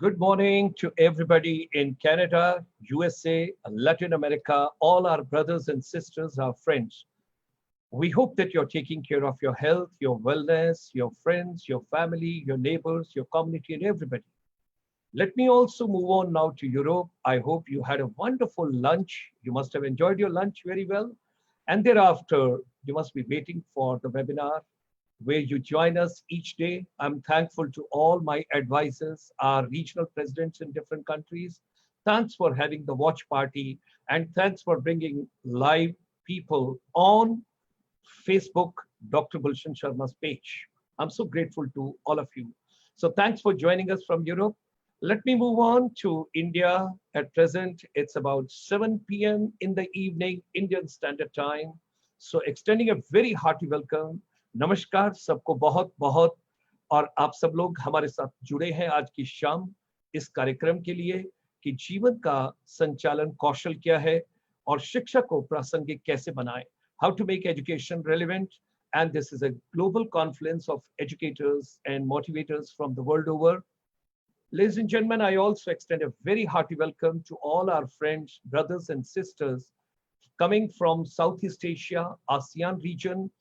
Good morning to everybody in Canada, USA, Latin America, all our brothers and sisters, our friends. We hope that you're taking care of your health, your wellness, your friends, your family, your neighbors, your community, and everybody. Let me also move on now to Europe. I hope you had a wonderful lunch. You must have enjoyed your lunch very well. And thereafter, you must be waiting for the webinar where you join us each day. I'm thankful to all my advisors, our regional presidents in different countries. Thanks for having the watch party and thanks for bringing live people on Facebook, Dr. Gulshan Sharma's page. I'm so grateful to all of you. So thanks for joining us from Europe. Let me move on to India. At present, it's about 7 p.m. in the evening, Indian Standard Time. So extending a very hearty welcome. नमस्कार सबको बहुत बहुत और आप सब लोग हमारे साथ जुड़े हैं आज की शाम इस कार्यक्रम के लिए कि जीवन का संचालन कौशल क्या है और शिक्षा को प्रासंगिक कैसे बनाएं. How to make education relevant, and this is a global confluence of educators and motivators from the world over. Ladies and gentlemen, I also extend a very hearty welcome to all our friends, brothers and sisters coming from Southeast Asia, ASEAN region,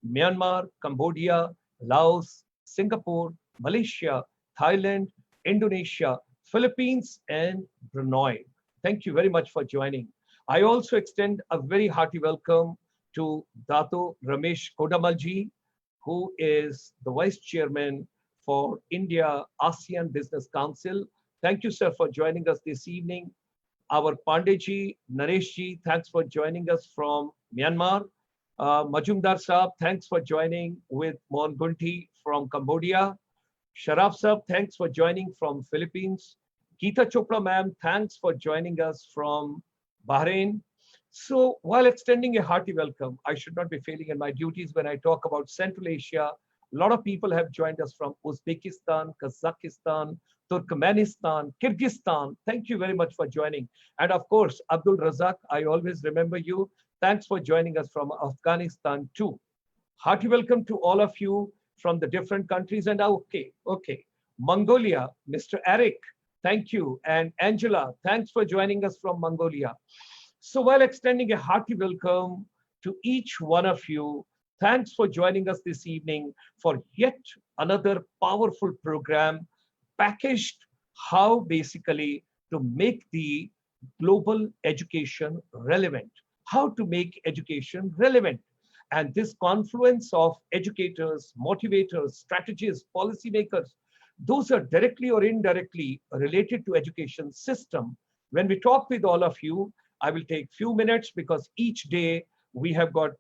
Myanmar, Cambodia, Laos, Singapore, Malaysia, Thailand, Indonesia, Philippines, and Brunei. Thank you very much for joining. I also extend a very hearty welcome to Dato Ramesh Kodamalji, who is the Vice Chairman for India ASEAN Business Council. Thank you, sir, for joining us this evening. Our Pandeyji, Nareshji, thanks for joining us from Myanmar. Majumdar Saab, thanks for joining with Mon Gunti from Cambodia. Sharaf Saab, thanks for joining from Philippines. Geeta Chopra ma'am, thanks for joining us from Bahrain. So while extending a hearty welcome, I should not be failing in my duties when I talk about Central Asia. A lot of people have joined us from Uzbekistan, Kazakhstan, Turkmenistan, Kyrgyzstan. Thank you very much for joining. And of course, Abdul Razak, I always remember you. Thanks for joining us from Afghanistan too. Hearty welcome to all of you from the different countries. And okay. Mongolia, Mr. Eric, thank you. And Angela, thanks for joining us from Mongolia. So while extending a hearty welcome to each one of you, thanks for joining us this evening for yet another powerful program packaged how basically to make the global education relevant. How to make education relevant. And this confluence of educators, motivators, strategists, policymakers, those are directly or indirectly related to education system. When we talk with all of you, I will take few minutes because each day we have got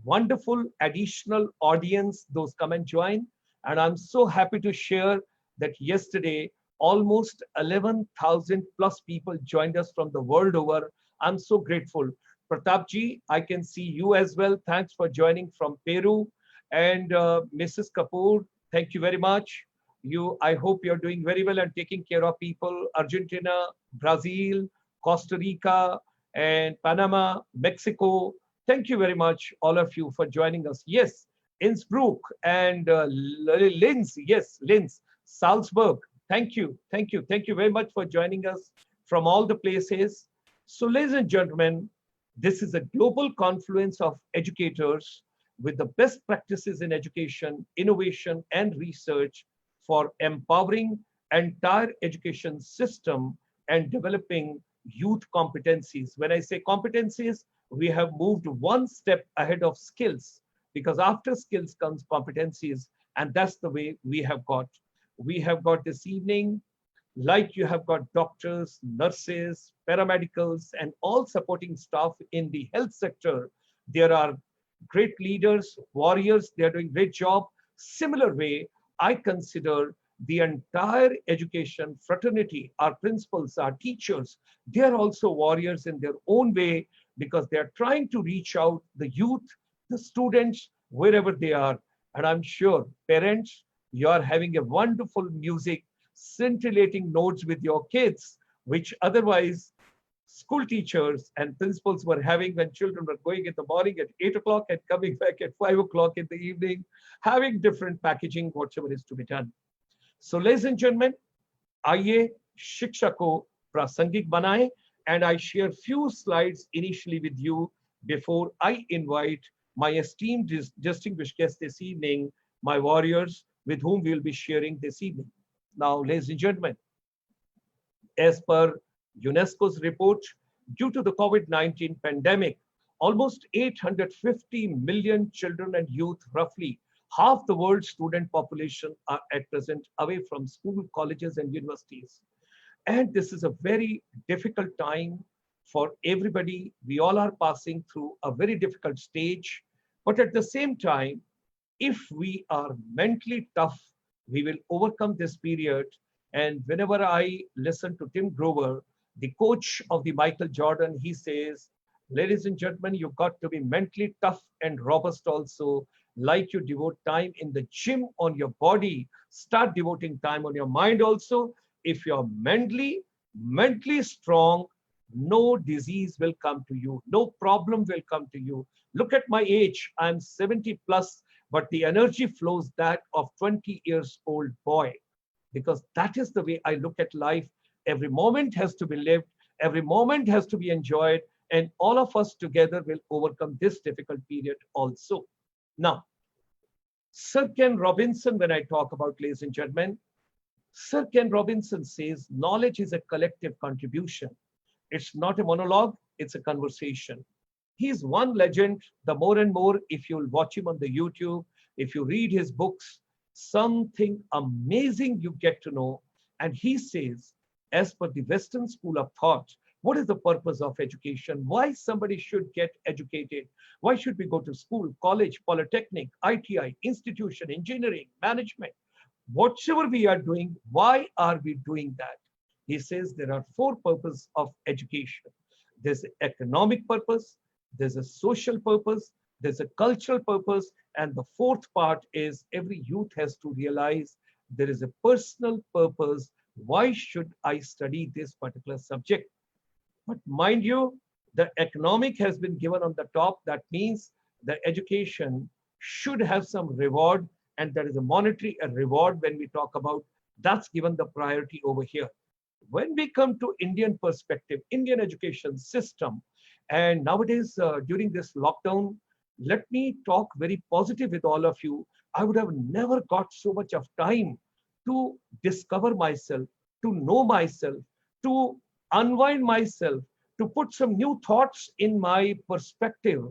wonderful additional audience, those come and join. And I'm so happy to share that yesterday, almost 11,000 plus people joined us from the world over. I'm so grateful. Pratapji, I can see you as well. Thanks for joining from Peru. And Mrs. Kapoor, thank you very much. I hope you're doing very well and taking care of people. Argentina, Brazil, Costa Rica, and Panama, Mexico. Thank you very much, all of you, for joining us. Yes, Innsbruck and Linz. Yes, Linz, Salzburg. Thank you. Thank you. Thank you very much for joining us from all the places. So, ladies and gentlemen, this is a global confluence of educators with the best practices in education, innovation, and research for empowering entire education system and developing youth competencies. When I say competencies, we have moved one step ahead of skills because after skills comes competencies, and that's the way we have got. We have got this evening, like you have got doctors, nurses, paramedicals, and all supporting staff in the health sector. There are great leaders, warriors, they are doing great job. Similar way, I consider the entire education fraternity, our principals, our teachers, they are also warriors in their own way because they are trying to reach out the youth, the students, wherever they are. And I'm sure parents, you are having a wonderful music, scintillating notes with your kids, which otherwise school teachers and principals were having when children were going in the morning at 8 o'clock and coming back at 5 o'clock in the evening, having different packaging, whatever is to be done. So ladies and gentlemen, आइए शिक्षा को प्रासंगिक बनाएं, and I share few slides initially with you before I invite my esteemed distinguished guests this evening, my warriors with whom we'll be sharing this evening. Now, ladies and gentlemen, as per UNESCO's report, due to the COVID-19 pandemic, almost 850 million children and youth, roughly half the world's student population, are at present away from school, colleges, and universities. And this is a very difficult time for everybody. We all are passing through a very difficult stage. But at the same time, if we are mentally tough, we will overcome this period. And whenever I listen to Tim Grover, the coach of the Michael Jordan, he says, ladies and gentlemen, you've got to be mentally tough and robust also. Like you devote time in the gym on your body, start devoting time on your mind also. If you're mentally strong, no disease will come to you, no problem will come to you. Look at my age, I'm 70 plus, but the energy flows that of 20 years old boy, because that is the way I look at life. Every moment has to be lived, every moment has to be enjoyed, and all of us together will overcome this difficult period also. Now, Sir Ken Robinson, when I talk about, ladies and gentlemen, Sir Ken Robinson says knowledge is a collective contribution. It's not a monologue, it's a conversation. He's one legend. The more and more, if you'll watch him on the YouTube, if you read his books, something amazing you get to know. And he says, as per the Western school of thought, what is the purpose of education? Why somebody should get educated? Why should we go to school, college, polytechnic, ITI, institution, engineering, management? Whatever we are doing, why are we doing that? He says there are four purposes of education. There's an economic purpose, there's a social purpose, there's a cultural purpose, and the fourth part is every youth has to realize there is a personal purpose. Why should I study this particular subject? But mind you, the economic has been given on the top. That means the education should have some reward, and there is a monetary reward when we talk about, that's given the priority over here. When we come to Indian perspective, Indian education system, and nowadays during this lockdown, let me talk very positive with all of you. I would have never got so much of time to discover myself, to know myself, to unwind myself, to put some new thoughts in my perspective.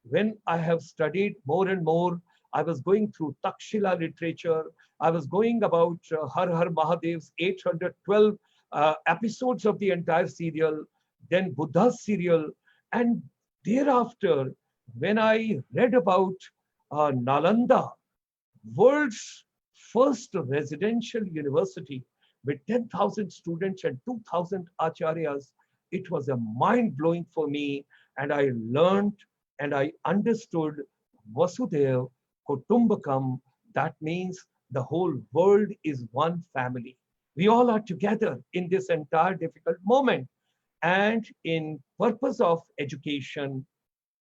When I have studied more and more, I was going through Takshila literature. I was going about Har Har Mahadev's 812 episodes of the entire serial, then Buddha's serial. And thereafter, when I read about Nalanda, world's first residential university with 10,000 students and 2,000 acharyas, it was a mind blowing for me. And I learned and I understood Vasudev Kutumbakam. That means the whole world is one family. We all are together in this entire difficult moment. And in purpose of education,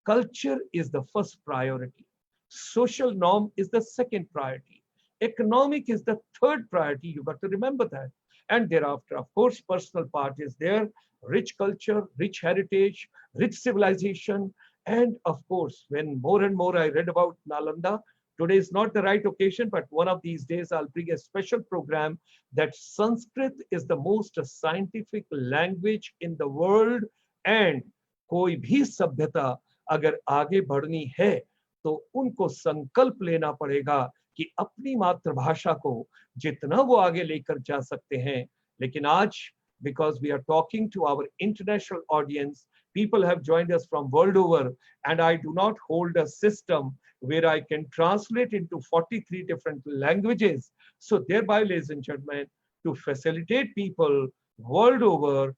culture is the first priority. Social norm is the second priority. Economic is the third priority. You got to remember that. And thereafter, of course, personal part is there. Rich culture, rich heritage, rich civilization. And of course, when more and more I read about Nalanda, today is not the right occasion, but one of these days I'll bring a special program that Sanskrit is the most scientific language in the world. And कोई भी सभ्यता अगर आगे बढ़नी है तो उनको संकल्प लेना पड़ेगा कि अपनी मातृभाषा को जितना वो आगे लेकर जा सकते हैं. लेकिन आज, because we are talking to our international audience, people have joined us from world over, and I do not hold a system where I can translate into 43 different languages. So thereby, ladies and gentlemen, to facilitate people world over,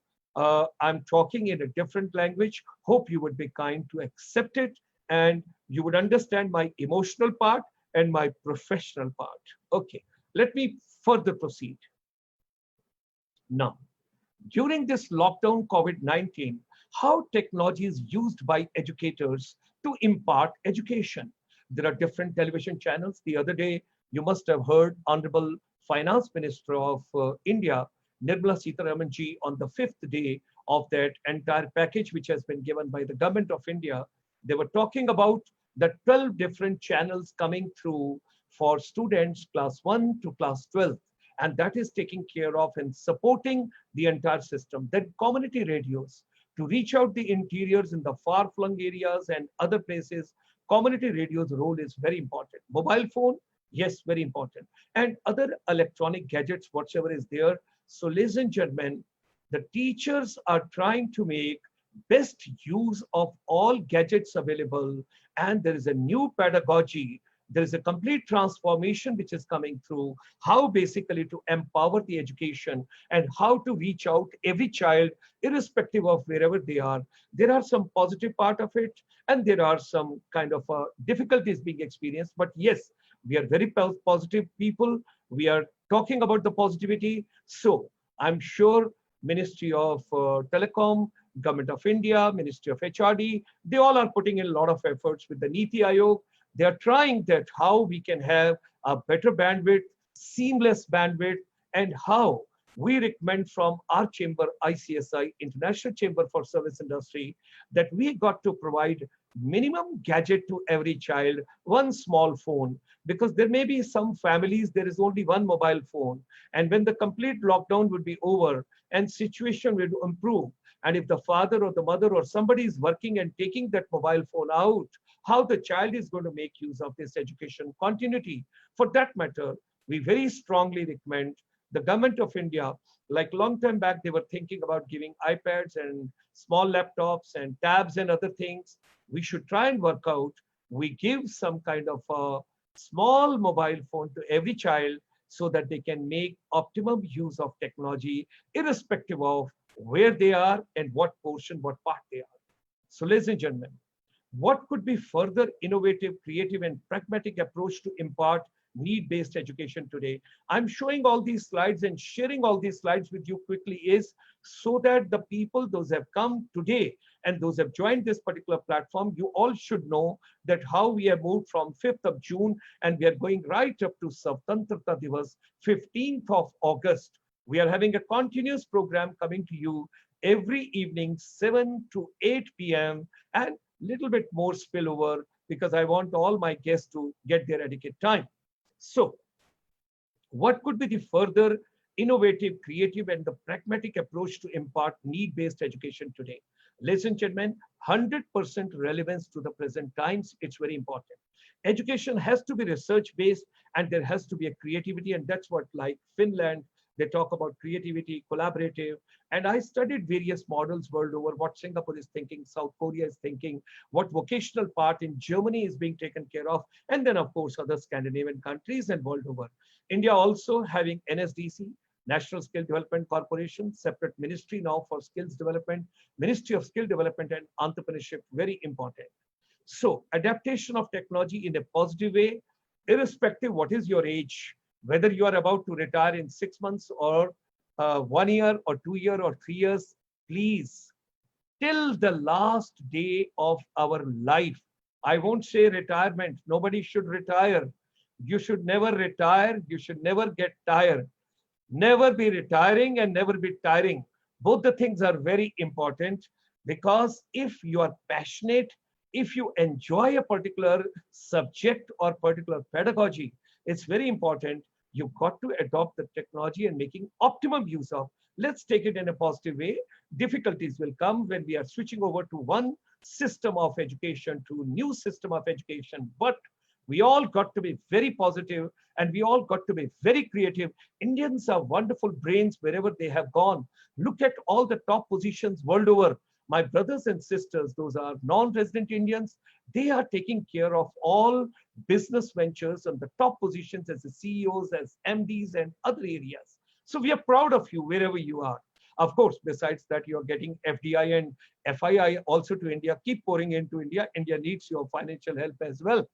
I'm talking in a different language. Hope you would be kind to accept it, and you would understand my emotional part and my professional part. Okay, let me further proceed. Now, during this lockdown COVID-19, how technology is used by educators to impart education. There are different television channels. The other day, you must have heard Honorable Finance Minister of India Nirmala Sitharaman ji on the 5th day of that entire package which has been given by the government of India. They were talking about the 12 different channels coming through for students class 1 to class 12. And that is taking care of and supporting the entire system. Then community radios to reach out the interiors in the far-flung areas and other places. Community radio's role is very important. Mobile phone, yes, very important. And other electronic gadgets, whatever is there. So ladies and gentlemen, the teachers are trying to make best use of all gadgets available, and there is a new pedagogy. There is a complete transformation which is coming through how basically to empower the education and how to reach out every child irrespective of wherever they are. There are some positive part of it and there are some kind of difficulties being experienced, but yes, we are very positive people. We are talking about the positivity. So I'm sure Ministry of Telecom, Government of India, Ministry of HRD, they all are putting in a lot of efforts with the Niti Aayog. They are trying that how we can have a better bandwidth, seamless bandwidth, and how we recommend from our chamber, ICSI, International Chamber for Service Industry, that we got to provide minimum gadget to every child, one small phone, because there may be some families, there is only one mobile phone. And when the complete lockdown would be over and situation will improve, and if the father or the mother or somebody is working and taking that mobile phone out, how the child is going to make use of this education continuity. For that matter, we very strongly recommend the government of India, like long time back, they were thinking about giving iPads and small laptops and tabs and other things. We should try and work out. We give some kind of a small mobile phone to every child so that they can make optimum use of technology, irrespective of where they are and what portion, what part they are. So ladies and gentlemen, what could be further innovative, creative, and pragmatic approach to impart need-based education today? I'm showing all these slides and sharing all these slides with you quickly is so that the people, those have come today and those have joined this particular platform, you all should know that how we have moved from 5th of June and we are going right up to Swatantrata Divas, 15th of August. We are having a continuous program coming to you every evening, 7 to 8 p.m. and little bit more spillover because I want all my guests to get their adequate time. So what could be the further innovative, creative, and the pragmatic approach to impart need-based education today? Ladies and gentlemen, 100% relevance to the present times, it's very important. Education has to be research-based and there has to be a creativity, and that's what like Finland, they talk about creativity, collaborative. And I studied various models world over, what Singapore is thinking, South Korea is thinking, what vocational part in Germany is being taken care of, and then of course other Scandinavian countries and world over. India also having NSDC, National Skill Development Corporation, separate ministry now for skills development, Ministry of Skill Development and Entrepreneurship, very important. So adaptation of technology in a positive way, irrespective what is your age, whether you are about to retire in 6 months or 1 year or 2 years or 3 years, please, till the last day of our life. I won't say retirement. Nobody should retire. You should never retire. You should never get tired. Never be retiring and never be tiring. Both the things are very important because if you are passionate, if you enjoy a particular subject or particular pedagogy, it's very important. You've got to adopt the technology and making optimum use of. Let's take it in a positive way. Difficulties will come when we are switching over to one system of education to new system of education. But we all got to be very positive and we all got to be very creative. Indians are wonderful brains wherever they have gone. Look at all the top positions world over. My brothers and sisters, those are non-resident Indians, they are taking care of all business ventures on the top positions as the CEOs, as MDs and other areas. So we are proud of you wherever you are. Of course, besides that, you're getting FDI and FII also to India. Keep pouring into India. India needs your financial help as well.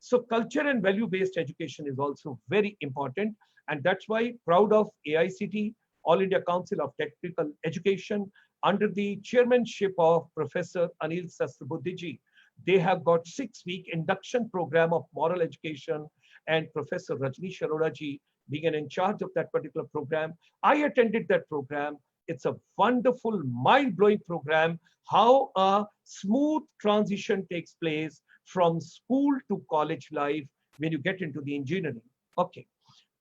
So culture and value-based education is also very important. And that's why proud of AICT, All India Council of Technical Education, under the chairmanship of Professor Anil Sahasrabudhe ji. They have got 6-week induction program of moral education. and Professor Rajni Arora ji being in charge of that particular program. I attended that program. It's a wonderful, mind-blowing program, how a smooth transition takes place from school to college life when you get into the engineering. Okay.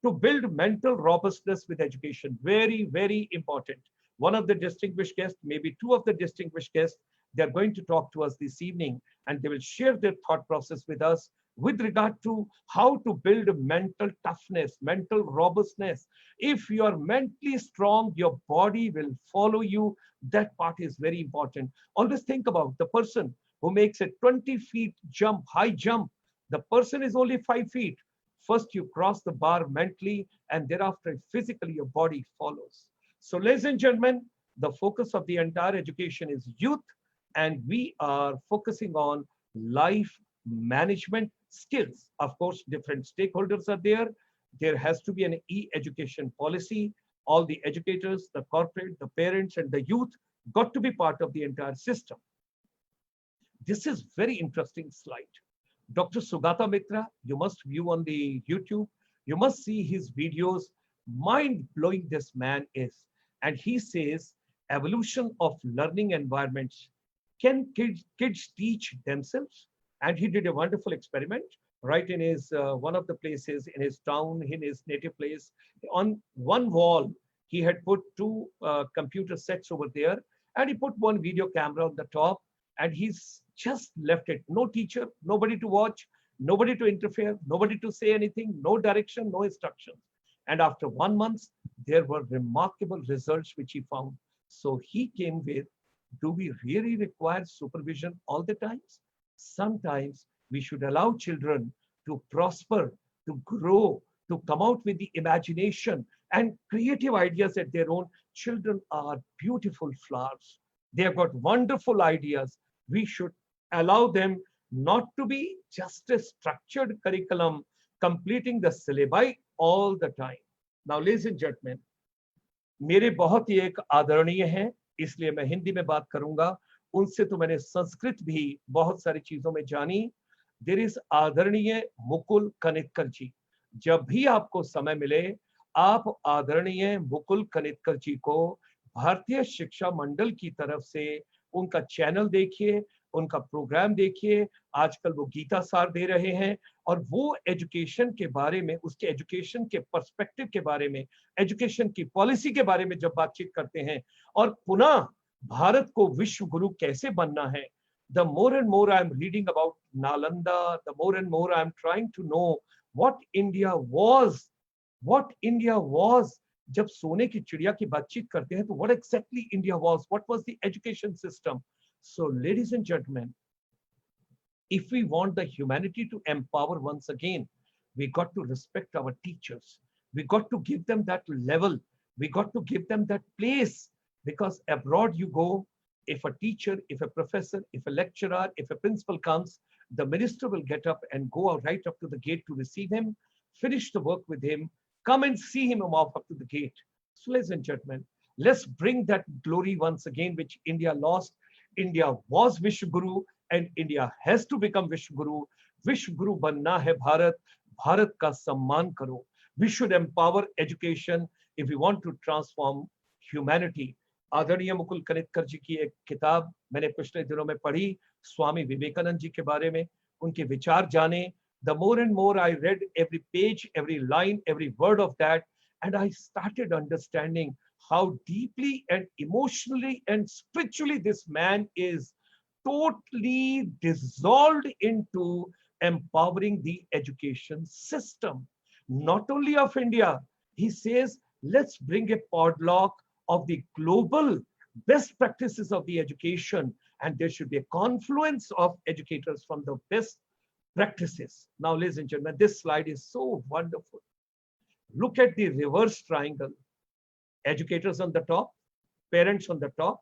To build mental robustness with education, very, very important. One of the distinguished guests, maybe two of the distinguished guests, they're going to talk to us this evening, and they will share their thought process with us with regard to how to build mental toughness, mental robustness. If you are mentally strong, your body will follow you. That part is very important. Always think about the person who makes a 20 feet jump, high jump. The person is only 5 feet. First, you cross the bar mentally, and thereafter, physically, your body follows. So, ladies and gentlemen, the focus of the entire education is youth, and we are focusing on life management skills. Of course, different stakeholders are there. There has to be an e-education policy. All the educators, the corporate, the parents, and the youth got to be part of the entire system. This is very interesting slide. Dr. Sugata Mitra, you must view on the YouTube. You must see his videos. Mind-blowing this man is. And he says, evolution of learning environments. Can kids teach themselves? And he did a wonderful experiment right in his one of the places in his town, in his native place. On one wall, he had put two computer sets over there, and he put one video camera on the top, and he's just left it. No teacher, nobody to watch, nobody to interfere, nobody to say anything, no direction, no instructions. And after 1 month, there were remarkable results which he found. So he came with, do we really require supervision all the times? Sometimes we should allow children to prosper, to grow, to come out with the imagination and creative ideas at their own. Children are beautiful flowers. They have got wonderful ideas. We should allow them not to be just a structured curriculum, completing the syllabi all the time. Now, ladies and gentlemen, मेरे बहुत ही एक आदरणीय हैं, इसलिए मैं हिंदी में बात करूंगा. उनसे तो मैंने संस्कृत भी बहुत सारी चीजों में जानी. देयर इज आदरणीय मुकुल कनितकर जी. जब भी आपको समय मिले, आप आदरणीय मुकुल कनितकर जी को भारतीय शिक्षा मंडल की तरफ से उनका चैनल देखिए, उनका प्रोग्राम देखिए. आजकल वो गीता सार दे रहे हैं, और वो एजुकेशन के बारे में, उसके एजुकेशन के पर्सपेक्टिव के बारे में, एजुकेशन की पॉलिसी के बारे में जब बातचीत करते हैं, और पुनः भारत को विश्व गुरु कैसे बनना है. The more and more I'm reading about Nalanda, the more and more I'm trying to know what India was. जब सोने की चिड़िया की बातचीत करते हैं, तो what exactly India was, what was the education system. So, ladies and gentlemen, if we want the humanity to empower once again, we got to respect our teachers. We got to give them that level. We got to give them that place, because abroad you go, if a teacher, if a professor, if a lecturer, if a principal comes, the minister will get up and go right up to the gate to receive him, finish the work with him, come and see him walk up to the gate. So, ladies and gentlemen, let's bring that glory once again, which India lost. India was Vishwaguru, and India has to become Vishwaguru. Vishwaguru banna hai Bharat. Bharat ka samman karo. We should empower education if we want to transform humanity. आदरणीय मुकुल कनितकर जी की एक किताब मैंने पिछले दिनों में पढ़ी, स्वामी विवेकानंद जी के बारे में, उनके विचार जाने. The more and more I read every page, every line, every word of that, and I started understanding how deeply and emotionally and spiritually this man is totally dissolved into empowering the education system, not only of India. He says, let's bring a podlock of the global best practices of the education, and there should be a confluence of educators from the best practices. Now, ladies and gentlemen, this slide is so wonderful. Look at the reverse triangle. Educators on the top, parents on the top,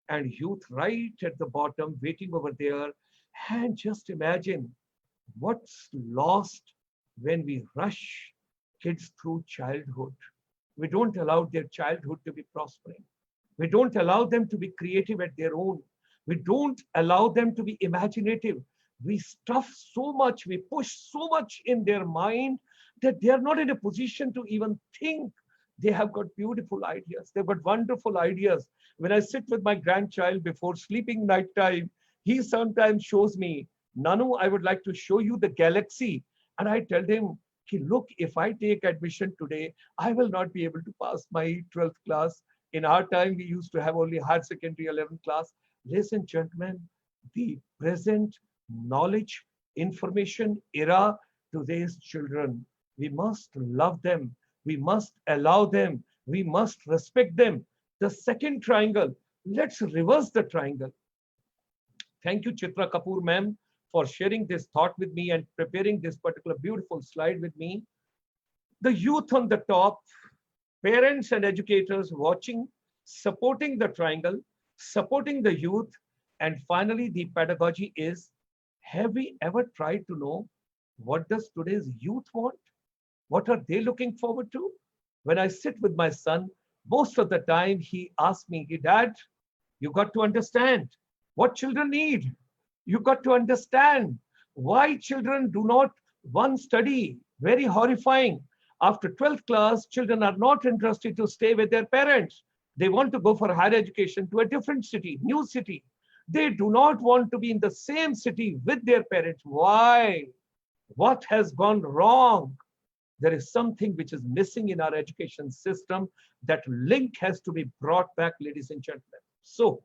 and youth right at the bottom waiting over there. And just imagine what's lost when we rush kids through childhood. We don't allow their childhood to be prospering. We don't allow them to be creative at their own. We don't allow them to be imaginative. We stuff so much, we push so much in their mind that they are not in a position to even think. They have got beautiful ideas. They've got wonderful ideas. When I sit with my grandchild before sleeping nighttime, he sometimes shows me, Nanu, I would like to show you the galaxy. And I tell him, "Ki, look, if I take admission today, I will not be able to pass my 12th class. In our time, we used to have only higher secondary 11th class. Ladies and gentlemen, the present knowledge, information era, today's children, we must love them. We must allow them. We must respect them. The second triangle, let's reverse the triangle. Thank you, Chitra Kapoor, ma'am, for sharing this thought with me and preparing this particular beautiful slide with me. The youth on the top, parents and educators watching, supporting the triangle, supporting the youth, and finally the pedagogy is, have we ever tried to know what does today's youth want? What are they looking forward to? When I sit with my son, most of the time he asks me, Dad, you got to understand what children need. You got to understand why children do not one study. Very horrifying. After 12th class, children are not interested to stay with their parents. They want to go for higher education to a different city, new city. They do not want to be in the same city with their parents. Why? What has gone wrong? There is something which is missing in our education system. That link has to be brought back, ladies and gentlemen. So,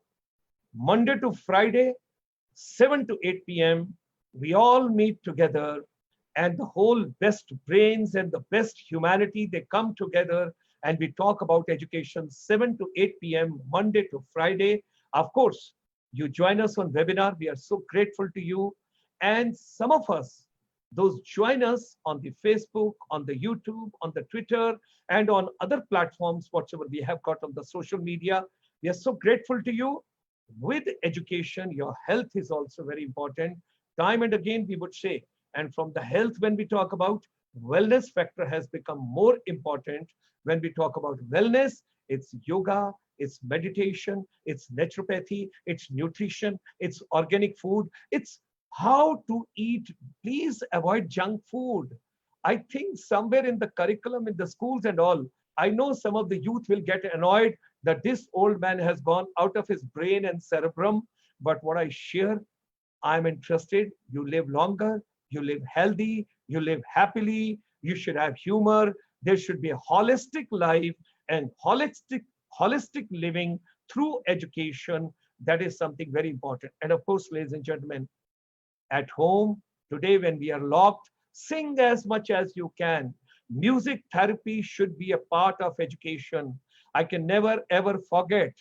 Monday to Friday, 7 to 8 p.m., we all meet together, and the whole best brains and the best humanity, they come together and we talk about education 7 to 8 p.m., Monday to Friday. Of course, you join us on webinar. We are so grateful to you. And some of us, those join us on the Facebook, on the YouTube, on the Twitter, and on other platforms, whatever we have got on the social media. We are so grateful to you. With education, your health is also very important. Time and again, we would say, and from the health, when we talk about wellness factor has become more important. When we talk about wellness, it's yoga, it's meditation, it's naturopathy, it's nutrition, it's organic food, it's how to eat. Please avoid junk food. I think somewhere in the curriculum, in the schools and all, I know some of the youth will get annoyed that this old man has gone out of his brain and cerebrum. But what I share, I'm interested. You live longer, you live healthy, you live happily, you should have humor. There should be a holistic life and holistic living through education. That is something very important. And of course, ladies and gentlemen, at home, today when we are locked, sing as much as you can. Music therapy should be a part of education. I can never ever forget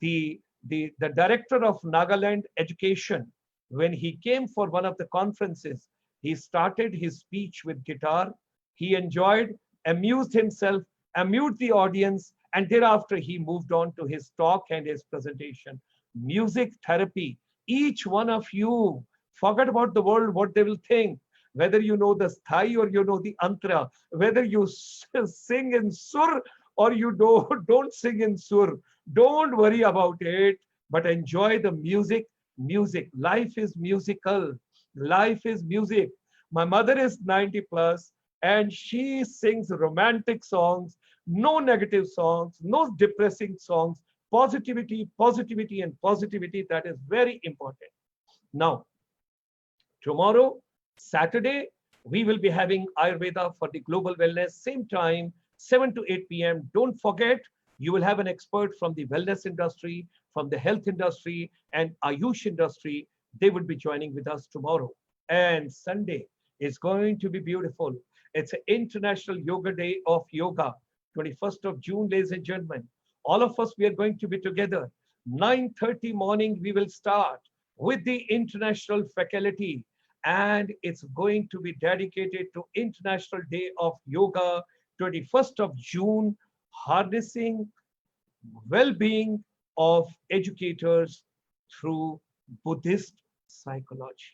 the director of Nagaland Education. When he came for one of the conferences, he started his speech with guitar. He enjoyed, amused himself, amused the audience, and thereafter he moved on to his talk and his presentation. Music therapy. Each one of you, forget about the world, what they will think. Whether you know the sthai or you know the antra, whether you sing in sur or you don't sing in sur, don't worry about it, but enjoy the music. Music. Life is musical. Life is music. My mother is 90 plus and she sings romantic songs, no negative songs, no depressing songs, positivity, positivity, and positivity. That is very important. Now, tomorrow, Saturday, we will be having Ayurveda for the global wellness, same time, 7 to 8 p.m. Don't forget, you will have an expert from the wellness industry, from the health industry, and Ayush industry. They would be joining with us tomorrow. And Sunday is going to be beautiful. It's an International Yoga Day of Yoga, 21st of June, ladies and gentlemen. All of us, we are going to be together. 9:30 morning, we will start with the international faculty. And it's going to be dedicated to International Day of Yoga, 21st of June, harnessing well-being of educators through Buddhist psychology.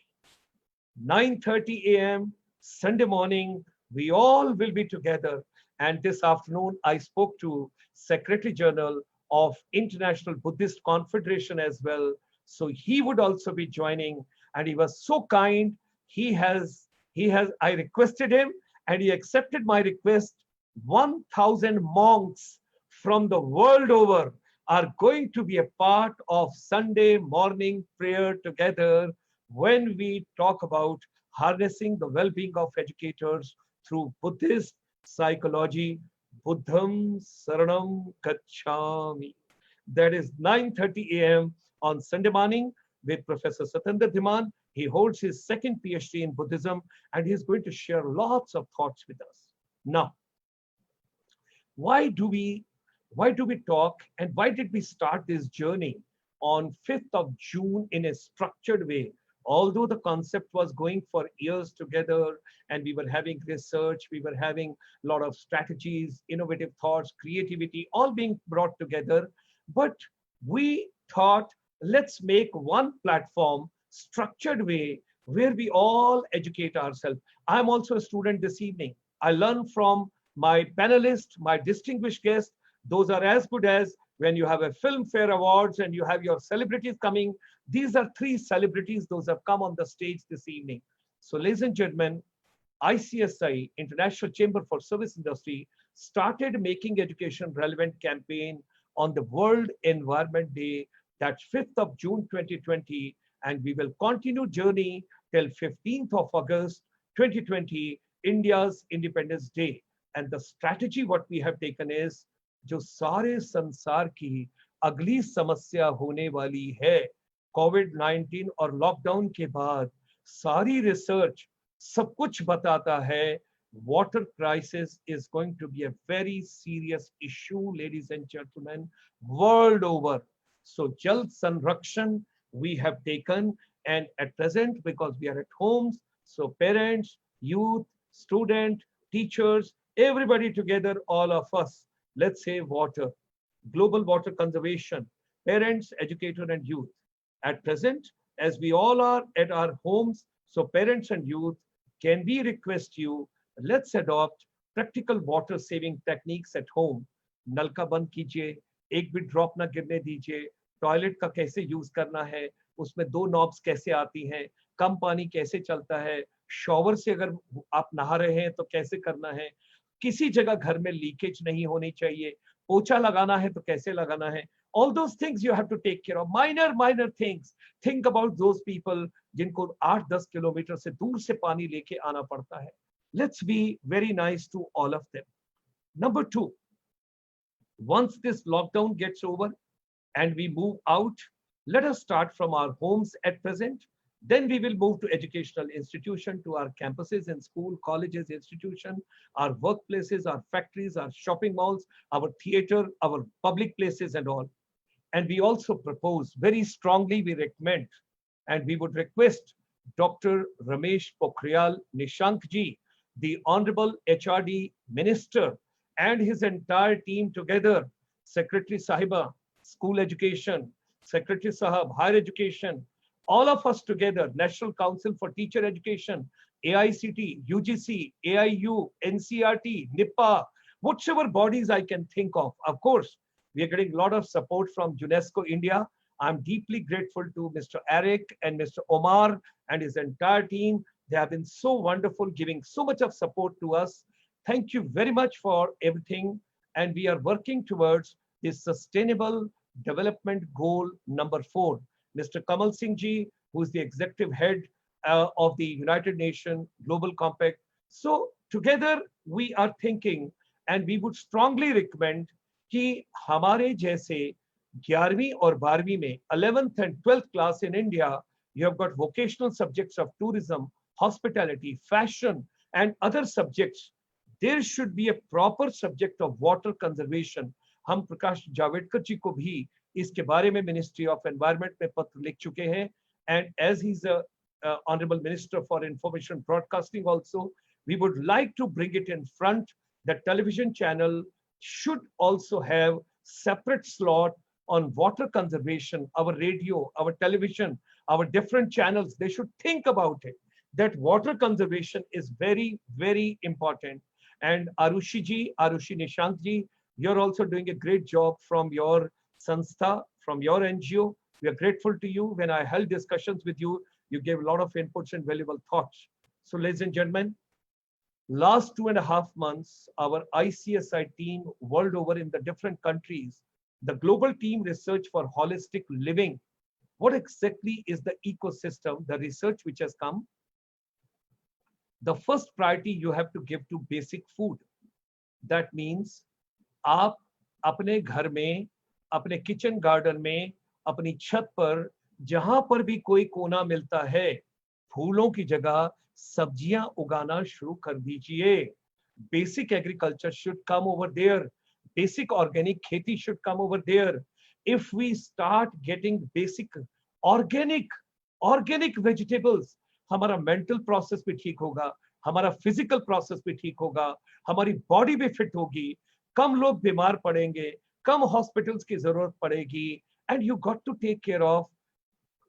9:30 a.m. Sunday morning, we all will be together. And this afternoon, I spoke to Secretary General of International Buddhist Confederation as well. So he would also be joining, and he was so kind. I requested him, and he accepted my request. 1,000 monks from the world over are going to be a part of Sunday morning prayer together when we talk about harnessing the well-being of educators through Buddhist psychology. Buddham Saranam Gacchami. That is 9:30 a.m. on Sunday morning with Professor Satendra Dhiman. He holds his second PhD in Buddhism, and he's going to share lots of thoughts with us. Now, why do we talk, and why did we start this journey on 5th of June in a structured way? Although the concept was going for years together, and we were having research, we were having a lot of strategies, innovative thoughts, creativity, all being brought together. But we thought, let's make one platform, structured way, where we all educate ourselves. I'm also a student this evening. I learn from my panelists, my distinguished guests. Those are as good as when you have a Filmfare Awards and you have your celebrities coming. These are three celebrities, those have come on the stage this evening. So ladies and gentlemen, ICSI, International Chamber for Service Industry, started making education relevant campaign on the World Environment Day, that's 5th of June 2020, and we will continue journey till 15th of August 2020, India's Independence Day. And the strategy what we have taken is, जो सारे संसार की अगली समस्या होने वाली है कोविड-19 और लॉकडाउन के बाद, सारी रिसर्च सब कुछ बताता है water crisis is going to be a very serious issue, ladies and gentlemen, world over. So Jal Sanrakshan we have taken, and at present, because we are at homes, so parents, youth, student, teachers, everybody together, all of us, let's save water, global water conservation, parents, educator, and youth. At present, as we all are at our homes, so parents and youth, can we request you, let's adopt practical water saving techniques at home. नल का बंद कीजिए, एक भी drop ना गिरने दीजिए, toilet का कैसे यूज करना है, उसमें दो नॉब्स कैसे आती हैं, कम पानी कैसे चलता है, शॉवर से अगर आप नहा रहे हैं तो कैसे करना है, किसी जगह घर में लीकेज नहीं होनी चाहिए, पोछा लगाना है तो कैसे लगाना है. All those things you have to take care of. Minor things. Think about those people जिनको 8-10 किलोमीटर से दूर से पानी लेके आना पड़ता है. Let's be very nice to all of them. Number two, once this lockdown gets over and we move out, let us start from our homes at present. Then we will move to educational institution, to our campuses and school, colleges, institution, our workplaces, our factories, our shopping malls, our theater, our public places and all. And we also propose, very strongly we recommend, and we would request Dr. Ramesh Pokhriyal Nishank ji, the Honorable HRD Minister, and his entire team together, Secretary Sahiba, School Education, Secretary Sahab, Higher Education, all of us together, National Council for Teacher Education, AICT, UGC, AIU, NCRT, NIPA, whatever bodies I can think of. Of course, we are getting a lot of support from UNESCO India. I'm deeply grateful to Mr. Eric and Mr. Omar and his entire team. They have been so wonderful, giving so much of support to us. Thank you very much for everything. And we are working towards this sustainable development goal number 4. Mr. Kamal Singh ji, who is the executive head of the United Nations Global Compact. So together we are thinking, and we would strongly recommend कि हमारे जैसे 11वीं और 12वीं में 11th and 12th class in India, you have got vocational subjects of tourism, hospitality, fashion, and other subjects. There should be a proper subject of water conservation. हम प्रकाश जावड़ेकर जी को भी इसके बारे में Ministry of Environment में पत्र लिख चुके हैं, and as he's a Honorable Minister for Information Broadcasting also, we would like to bring it in front. The television channel should also have separate slot on water conservation. Our radio, our television, our different channels, they should think about it, that water conservation is very, very important. And Arushi ji, Arushi Nishank ji, you're also doing a great job from your Sanstha, from your NGO. We are grateful to you. When I held discussions with you, you gave a lot of inputs and valuable thoughts. So ladies and gentlemen, Last 2.5 months, our ICSI team world over in the different countries, the global team research for holistic living. What exactly is the ecosystem, the research which has come? The first priority you have to give to basic food. That means आप अपने घर में, अपने kitchen garden में, अपनी छत पर, जहां पर भी कोई कोना मिलता है, फूलों की जगह सब्जियां उगाना शुरू कर दीजिए. Basic agriculture should come over there. Basic organic खेती should come over there. If we start getting basic organic vegetables, हमारा mental process भी ठीक होगा, हमारा physical process भी ठीक होगा, हमारी body भी fit होगी, कम लोग बीमार पड़ेंगे, कम हॉस्पिटल्स की जरूरत पड़ेगी. And you got to take care of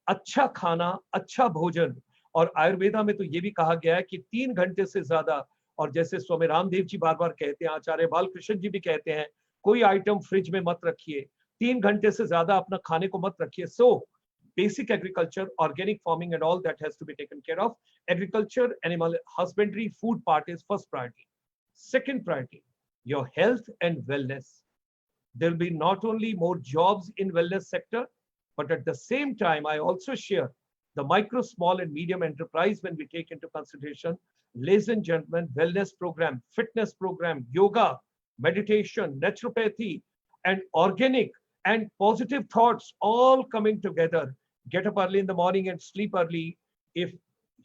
अच्छा खाना, अच्छा भोजन. और आयुर्वेदा में तो ये भी कहा गया है कि 3 घंटे से ज्यादा, और जैसे स्वामी रामदेव जी बार बार कहते हैं, आचार्य बालकृष्ण जी भी कहते हैं, कोई आइटम फ्रिज में मत रखिए, 3 घंटे से ज्यादा अपना खाने को मत रखिए. सो basic agriculture, organic farming and all that has to be taken care of. Agriculture, animal husbandry, food part is first priority. Second priority, your health and wellness. There will be not only more jobs in wellness sector, but at the same time, I also share the micro, small and medium enterprise when we take into consideration. Ladies and gentlemen, wellness program, fitness program, yoga, meditation, naturopathy, and organic and positive thoughts all coming together. Get up early in the morning and sleep early. If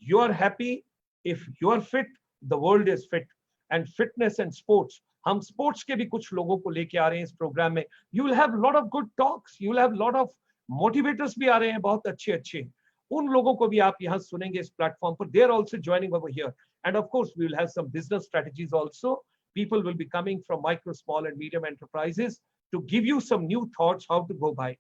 you are happy, if you are fit, the world is fit. And fitness and sports, हम sports के भी कुछ लोगों को लेके आ रहे हैं इस प्रोग्राम में. You will have lot of good talks, you will have lot of motivators भी आ रहे हैं, बहुत अच्छे अच्छे. उन लोगों को भी आप यहाँ सुनेंगे इस प्लेटफॉर्म पर. They are also joining over here. And of course we will have some business strategies also. People will be coming from micro, small and medium enterprises to give you some new thoughts how to go by.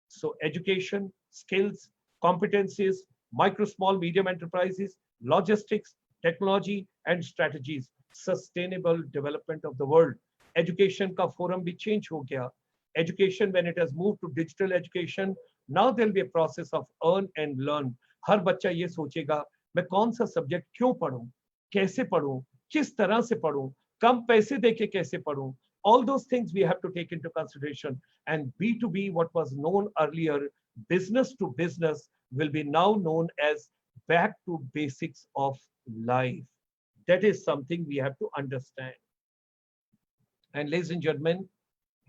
So education, skills, competencies, micro, small, medium enterprises, logistics, technology and strategies. Sustainable development of the world. Education का forum भी change हो गया. Education, when it has moved to digital education, now there will be a process of earn and learn. हर बच्चा ये सोचेगा, मैं कौन सा सब्जेक्ट क्यों पढूं, कैसे पढूं, किस तरह से पढूं, कम पैसे देके कैसे पढूं. All those things we have to take into consideration. And B2B, what was known earlier, business to business, will be now known as back to basics of life. That is something we have to understand. And ladies and gentlemen,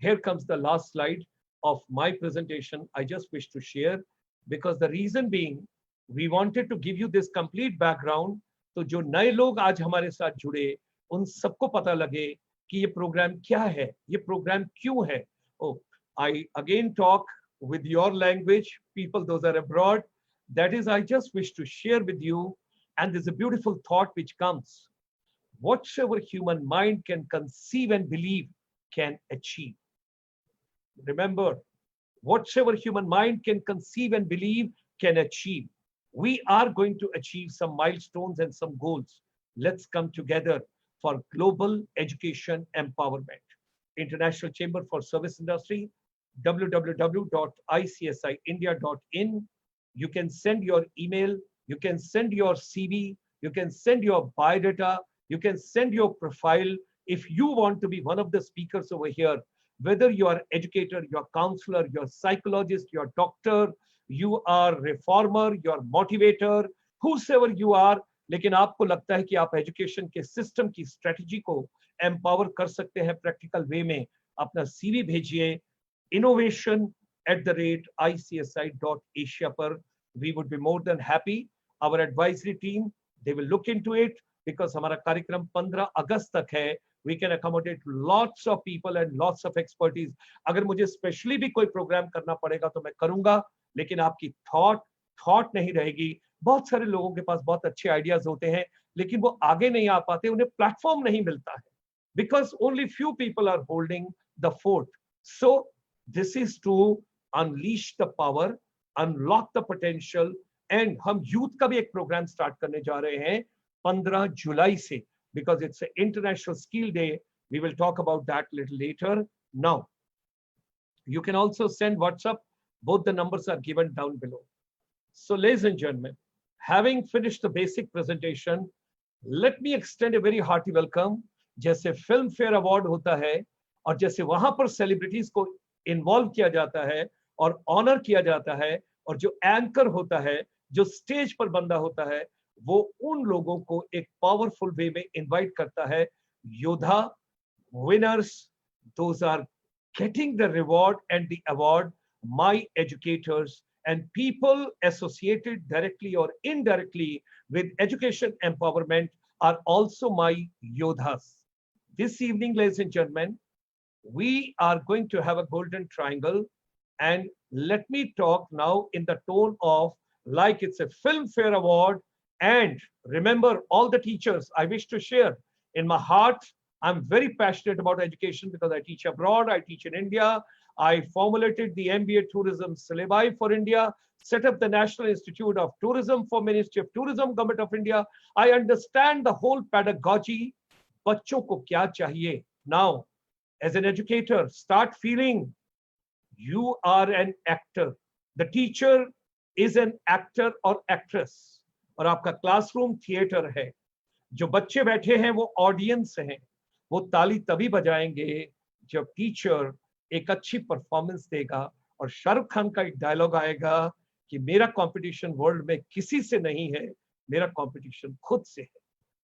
here comes the last slide of my presentation. I just wish to share, because the reason being, we wanted to give you this complete background. तो जो नए लोग आज हमारे साथ जुड़े, उन सबको पता लगे कि ये प्रोग्राम क्या है, ये प्रोग्राम क्यों है. Oh, I again talk with your language, people those are abroad. That is, I just wish to share with you. And there's a beautiful thought which comes. Whatsoever human mind can conceive and believe can achieve. Remember, whatsoever human mind can conceive and believe can achieve. We are going to achieve some milestones and some goals. Let's come together for global education empowerment. International Chamber for Service Industry, www.icsiindia.in. You can send your email, you can send your CV, you can send your biodata, you can send your profile. If you want to be one of the speakers over here, whether you are educator, your counselor, your psychologist, your doctor, you are reformer, your motivator, whosoever you are, लेकिन आपको लगता है कि आप education के system की strategy को empower कर सकते हैं प्रैक्टिकल वे में, अपना सीवी भेजिए innovation@icsi.asia पर. We would be more than happy. Our advisory team, they will look into it, because हमारा कार्यक्रम 15 अगस्त तक है. We can accommodate lots of people and lots of expertise. अगर मुझे स्पेशली भी कोई प्रोग्राम करना पड़ेगा तो मैं करूंगा, लेकिन आपकी थॉट नहीं रहेगी. बहुत सारे लोगों के पास बहुत अच्छे आइडियाज होते हैं, लेकिन वो आगे नहीं आ पाते, उन्हें प्लेटफॉर्म नहीं मिलता है, because only few people are holding the fort. So this is to unleash the power, unlock the potential. And हम यूथ का भी एक प्रोग्राम स्टार्ट करने जा रहे हैं 15 जुलाई से, because it's an International Skill Day. We will talk about that little later. Now, you can also send WhatsApp. Both the numbers are given down below. So ladies and gentlemen, having finished the basic presentation, Let me extend a very hearty welcome. जैसे film fair award होता है और जैसे वहां पर celebrities को involve किया जाता है और ऑनर किया जाता है, और जो एंकर होता है, जो स्टेज पर बंदा होता है, वो उन लोगों को एक पावरफुल वे में इनवाइट करता है। योद्धा, winners, those are getting the reward and the award, my educators and people associated directly or indirectly with education empowerment are also my yodhas. This evening, ladies and gentlemen, we are going to have a golden triangle, and let me talk now in the tone of like it's a Filmfare Award. And remember, all the teachers, I wish to share in my heart, I'm very passionate about education because I teach abroad, I teach in India. I formulated the MBA Tourism Syllabi for India, set up the National Institute of Tourism for Ministry of Tourism, Government of India. I understand the whole pedagogy. बच्चों को क्या चाहिए? Now, as an educator, start feeling you are an actor. The teacher is an actor or actress. और आपका classroom theatre है. जो बच्चे बैठे हैं वो ऑडियंस हैं. वो ताली तभी बजाएंगे जब टीचर एक अच्छी परफॉर्मेंस देगा और शाहरुख खान का एक डायलॉग आएगा कि मेरा कंपटीशन वर्ल्ड में किसी से नहीं है, मेरा कंपटीशन खुद से है.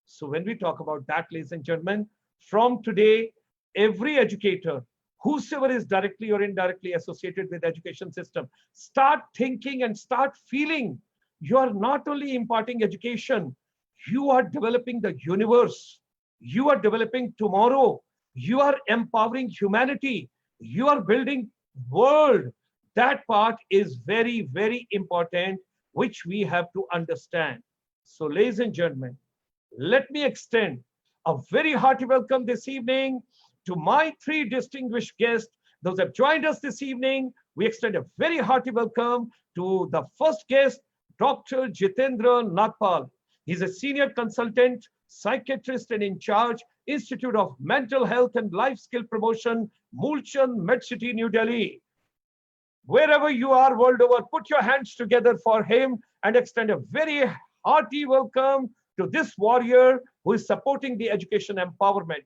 So when we talk about that, ladies and gentlemen, from today, every educator, whosoever is directly or indirectly associated with the education system, start thinking and start feeling you are not only imparting education, you are developing the universe. You are developing tomorrow. You are empowering humanity. You are building world. That part is very, very important, which we have to understand. So, ladies and gentlemen, let me extend a very hearty welcome this evening to my three distinguished guests. Those have joined us this evening. We extend a very hearty welcome to the first guest, Dr. Jitendra Nagpal. He's a senior consultant, psychiatrist and in charge, Institute of Mental Health and Life Skill Promotion, Mulchand, MedCity, New Delhi. Wherever you are world over, put your hands together for him and extend a very hearty welcome to this warrior who is supporting the education empowerment.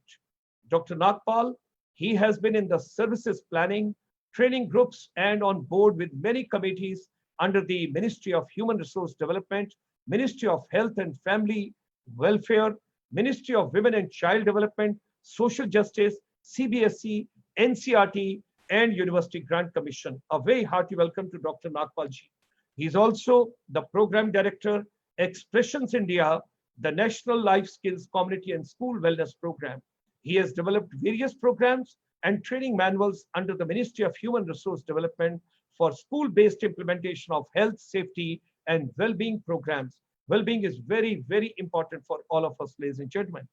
Dr. Nagpal, he has been in the services planning, training groups, and on board with many committees under the Ministry of Human Resource Development, Ministry of Health and Family Welfare, Ministry of Women and Child Development, Social Justice, CBSE, NCRT, and University Grant Commission. A very hearty welcome to Dr. Nagpal ji. He is also the Program Director, Expressions India, the National Life Skills Community and School Wellness Program. He has developed various programs and training manuals under the Ministry of Human Resource Development for school-based implementation of health, safety, and well-being programs. Well-being is very, very important for all of us, ladies and gentlemen.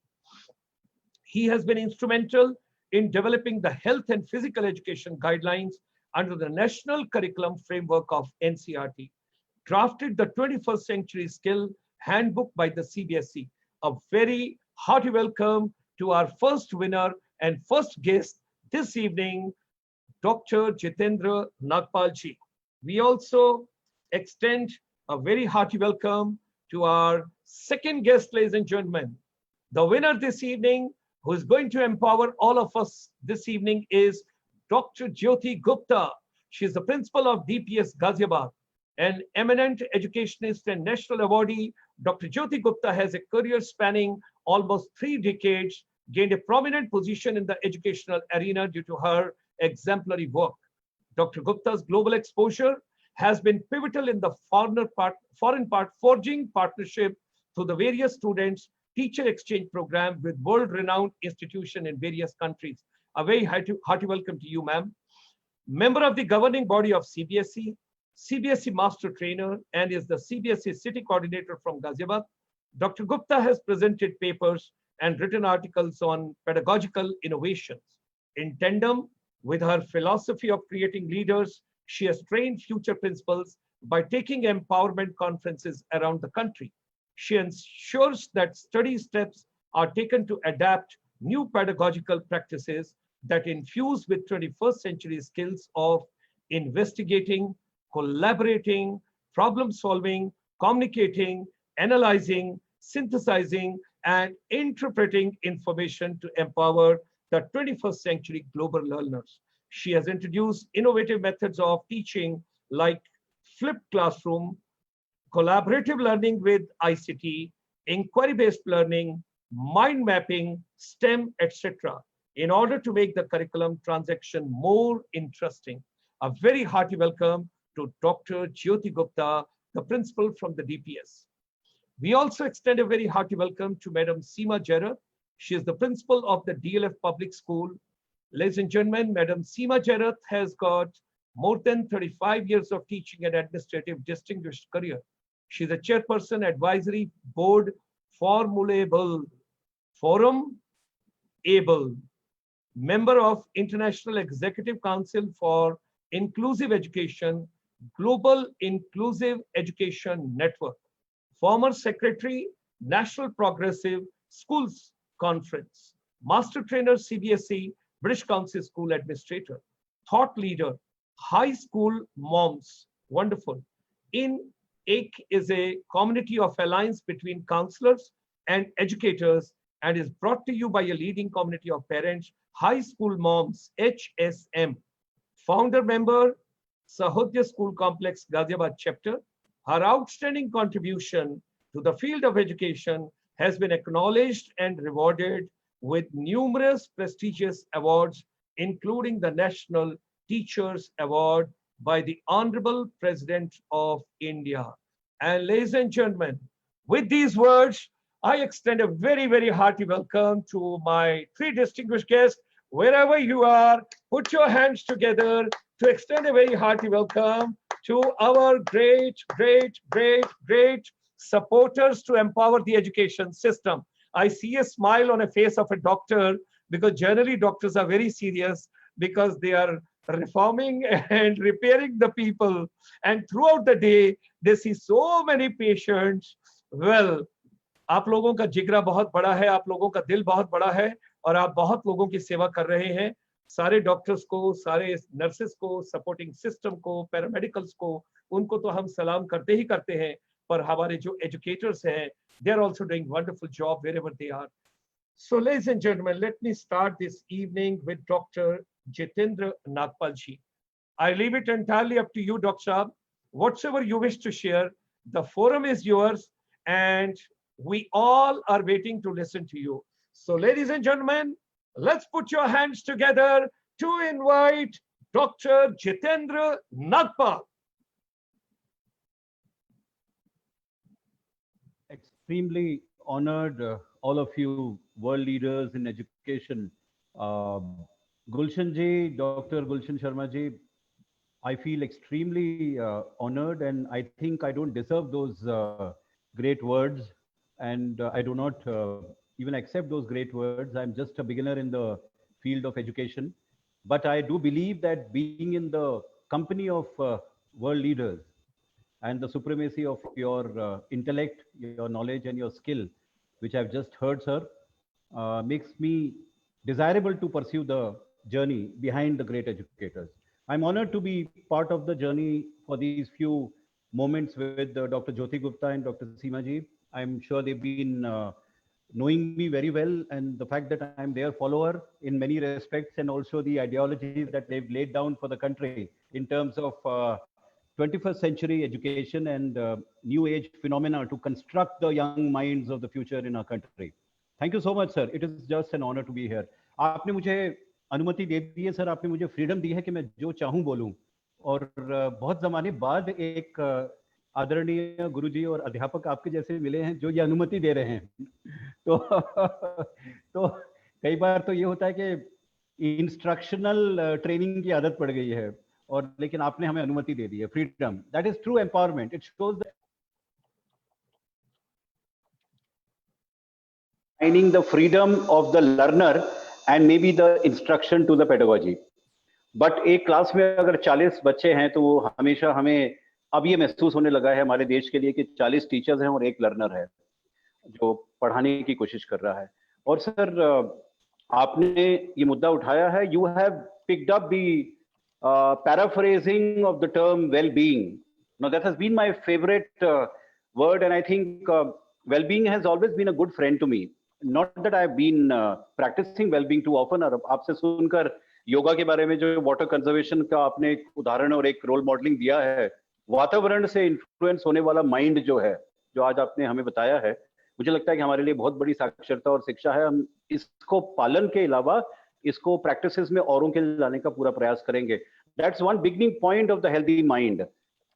He has been instrumental in developing the health and physical education guidelines under the National Curriculum Framework of NCRT, drafted the 21st Century Skill Handbook by the CBSE. A very hearty welcome to our first winner and first guest this evening, Dr. Jitendra Nagpal ji. We also extend a very hearty welcome to our second guest, ladies and gentlemen. The winner this evening, who is going to empower all of us this evening, is Dr. Jyoti Gupta. She is the principal of DPS Ghaziabad. An eminent educationist and national awardee, Dr. Jyoti Gupta has a career spanning almost 3 decades, gained a prominent position in the educational arena due to her exemplary work. Dr. Gupta's global exposure has been pivotal in the foreign forging partnership through the various students teacher exchange program with world-renowned institutions in various countries. A very hearty welcome to you, ma'am. Member of the governing body of CBSE, CBSE Master Trainer, and is the CBSE City Coordinator from Ghaziabad. Dr. Gupta has presented papers and written articles on pedagogical innovations. In tandem with her philosophy of creating leaders, she has trained future principals by taking empowerment conferences around the country. She ensures that study steps are taken to adapt new pedagogical practices that infuse with 21st century skills of investigating, collaborating, problem solving, communicating, analyzing, synthesizing, and interpreting information to empower the 21st century global learners. She has introduced innovative methods of teaching like flipped classroom, collaborative learning with ICT, inquiry-based learning, mind mapping, STEM, etc., in order to make the curriculum transaction more interesting. A very hearty welcome to Dr. Jyoti Gupta, the principal from the DPS. We also extend a very hearty welcome to Madam Seema Jairat. She is the principal of the DLF Public School. Ladies and gentlemen, Madam Seema Jairat has got more than 35 years of teaching and administrative distinguished career. She is a chairperson advisory board Formulable Forum Able, member of International Executive Council for Inclusive Education, Global Inclusive Education Network, former secretary, National Progressive Schools Conference, master trainer CBSE, British Council School Administrator, thought leader, high school moms, wonderful. In AIC is a community of alliance between counselors and educators and is brought to you by a leading community of parents, high school moms, HSM. Founder member, Sahodya School Complex, Ghaziabad chapter. Her outstanding contribution to the field of education has been acknowledged and rewarded with numerous prestigious awards, including the National Teachers Award by the Honorable President of India. And ladies and gentlemen, with these words, I extend a very, very hearty welcome to my three distinguished guests. Wherever you are, put your hands together to extend a very hearty welcome to our great supporters to empower the education system. I see a smile on the face of a doctor because generally doctors are very serious because they are reforming and repairing the people. And throughout the day, they see so many patients. Well, आप लोगों का जिगरा बहुत बड़ा है, आप लोगों का दिल बहुत बड़ा है और आप बहुत लोगों की सेवा कर रहे हैं. सारे डॉक्टर्स को, सारे नर्सेस को, सपोर्टिंग सिस्टम को, पैरामेडिकल्स को, उनको तो हम सलाम करते ही करते हैं, पर हमारे जो एजुकेटर्स हैं, they are also doing wonderful job wherever they are. So ladies and gentlemen, let me start this evening with Dr. Jitendra Nagpal ji. I leave it entirely up to you, Dr. Saab. Whatsoever you wish to share, the forum is yours and we all are waiting to listen to you. So ladies and gentlemen, let's put your hands together to invite Dr. Jitendra Nagpal. Extremely honored, all of you world leaders in education. Gulshan ji, Dr. Gulshan Sharma ji, I feel extremely honored, and I think I don't deserve those great words, and I do not even accept those great words. I'm just a beginner in the field of education, but I do believe that being in the company of world leaders and the supremacy of your intellect, your knowledge, and your skill, which I've just heard, sir, makes me desirable to pursue the journey behind the great educators. I'm honored to be part of the journey for these few moments with Dr. Jyoti Gupta and Dr. Seema ji. I'm sure they've been knowing me very well, and the fact that I'm their follower in many respects, and also the ideologies that they've laid down for the country in terms of 21st century education and new age phenomena to construct the young minds of the future in our country. Thank you so much, sir. It is just an honor to be here. आपने मुझे अनुमति दे दी है sir, आपने मुझे freedom दी है कि मैं जो चाहूँ बोलूँ, और बहुत ज़माने बाद एक आदरणीय गुरुजी और अध्यापक आपके जैसे मिले हैं जो ये अनुमति दे रहे हैं. तो कई बार तो ये होता है कि इंस्ट्रक्शनल ट्रेनिंग की आदत पड़ गई है, और लेकिन आपने हमें अनुमति दे दी है. Freedom, that is true empowerment. It shows that finding the freedom of the learner and maybe the instruction to the pedagogy. But एक क्लास में अगर 40 बच्चे हैं तो वो हमेशा हमें अब ये महसूस होने लगा है हमारे देश के लिए कि 40 टीचर्स हैं और एक लर्नर है जो पढ़ाने की कोशिश कर रहा है. और सर आपने ये मुद्दा उठाया है. You have picked up the paraphrasing of the term well-being. Now that has been my favorite word, and I think well-being has always been a good friend to me. Not that I've been practicing well-being too often. और आपसे सुनकर योगा के बारे में जो water conservation का आपने एक उदाहरण और एक रोल मॉडलिंग दिया है, वातावरण से इन्फ्लुएंस होने वाला माइंड जो है, जो आज आपने हमें बताया है, मुझे लगता है कि हमारे लिए बहुत बड़ी साक्षरता और शिक्षा है. हम इसको पालन के अलावा इसको प्रैक्टिसेस में औरों के लिए लाने का पूरा प्रयास करेंगे. That's one beginning point of the healthy mind.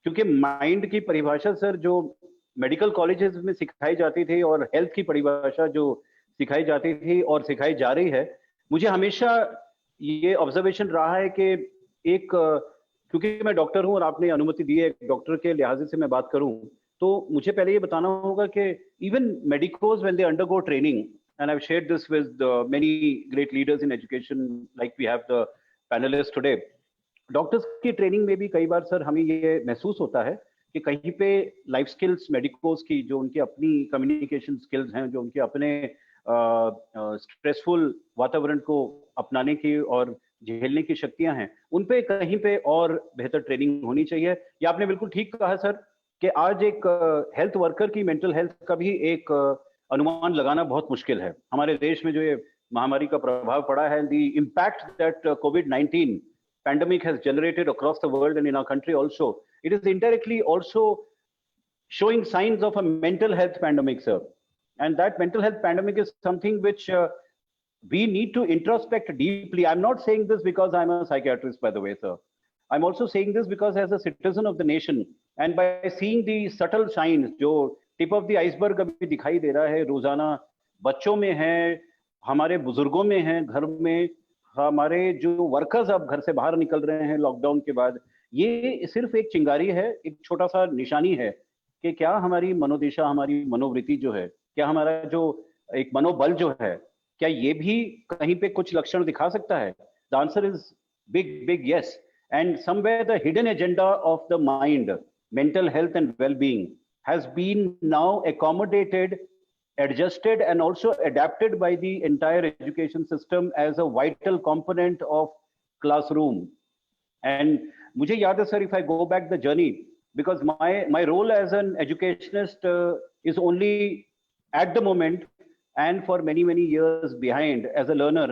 क्योंकि माइंड की परिभाषा सर जो मेडिकल कॉलेजेस में सिखाई जाती थी और हेल्थ की परिभाषा जो सिखाई जाती थी और सिखाई जा रही है, मुझे हमेशा ये ऑब्जर्वेशन रहा है कि एक, क्योंकि मैं डॉक्टर हूं और आपने अनुमति दी है डॉक्टर के लिहाज से मैं बात करूं, तो मुझे पहले ये बताना होगा कि even medicos when they undergo training, and I have shared this with many great leaders in education like we have the panelist today. Doctors की ट्रेनिंग में भी कई बार सर हमें ये महसूस होता है कि कहीं पे लाइफ स्किल्स मेडिकोज की, जो उनकी अपनी कम्युनिकेशन स्किल्स हैं, जो उनके अपने स्ट्रेसफुल वातावरण को अपनाने की और झेलने की शक्तियां हैं, उन पे कहीं पे और बेहतर ट्रेनिंग होनी चाहिए. ये आपने बिल्कुल ठीक कहा सर कि आज एक हेल्थ वर्कर की मेंटल हेल्थ का भी एक अनुमान लगाना बहुत मुश्किल है. हमारे देश में जो ये महामारी का प्रभाव पड़ा है, the impact that covid pandemic has generated across the world and in our country also, it is indirectly also showing signs of a mental health pandemic, sir. And that mental health pandemic is something which we need to introspect deeply. I'm not saying this because I'm a psychiatrist, by the way, sir. I'm also saying this because as a citizen of the nation, and by seeing the subtle signs, जो tip of the iceberg अभी दिखाई दे रहा है रोजाना, बच्चों में है, हमारे बुजुर्गों में है, घर में हमारे जो वर्कर्स अब घर से बाहर निकल रहे हैं लॉकडाउन के बाद, ये सिर्फ एक चिंगारी है, एक छोटा सा निशानी है कि क्या हमारी मनोदशा, हमारी मनोवृत्ति जो है, क्या हमारा जो एक मनोबल जो है, क्या ये भी कहीं पे कुछ लक्षण दिखा सकता है? The answer is big yes. And somewhere the hidden agenda of the mind, mental health and wellbeing has been now accommodated, adjusted and also adapted by the entire education system as a vital component of classroom. And mujhe yaad hai sir, if I go back the journey, because my role as an educationist is only at the moment and for many years behind as a learner,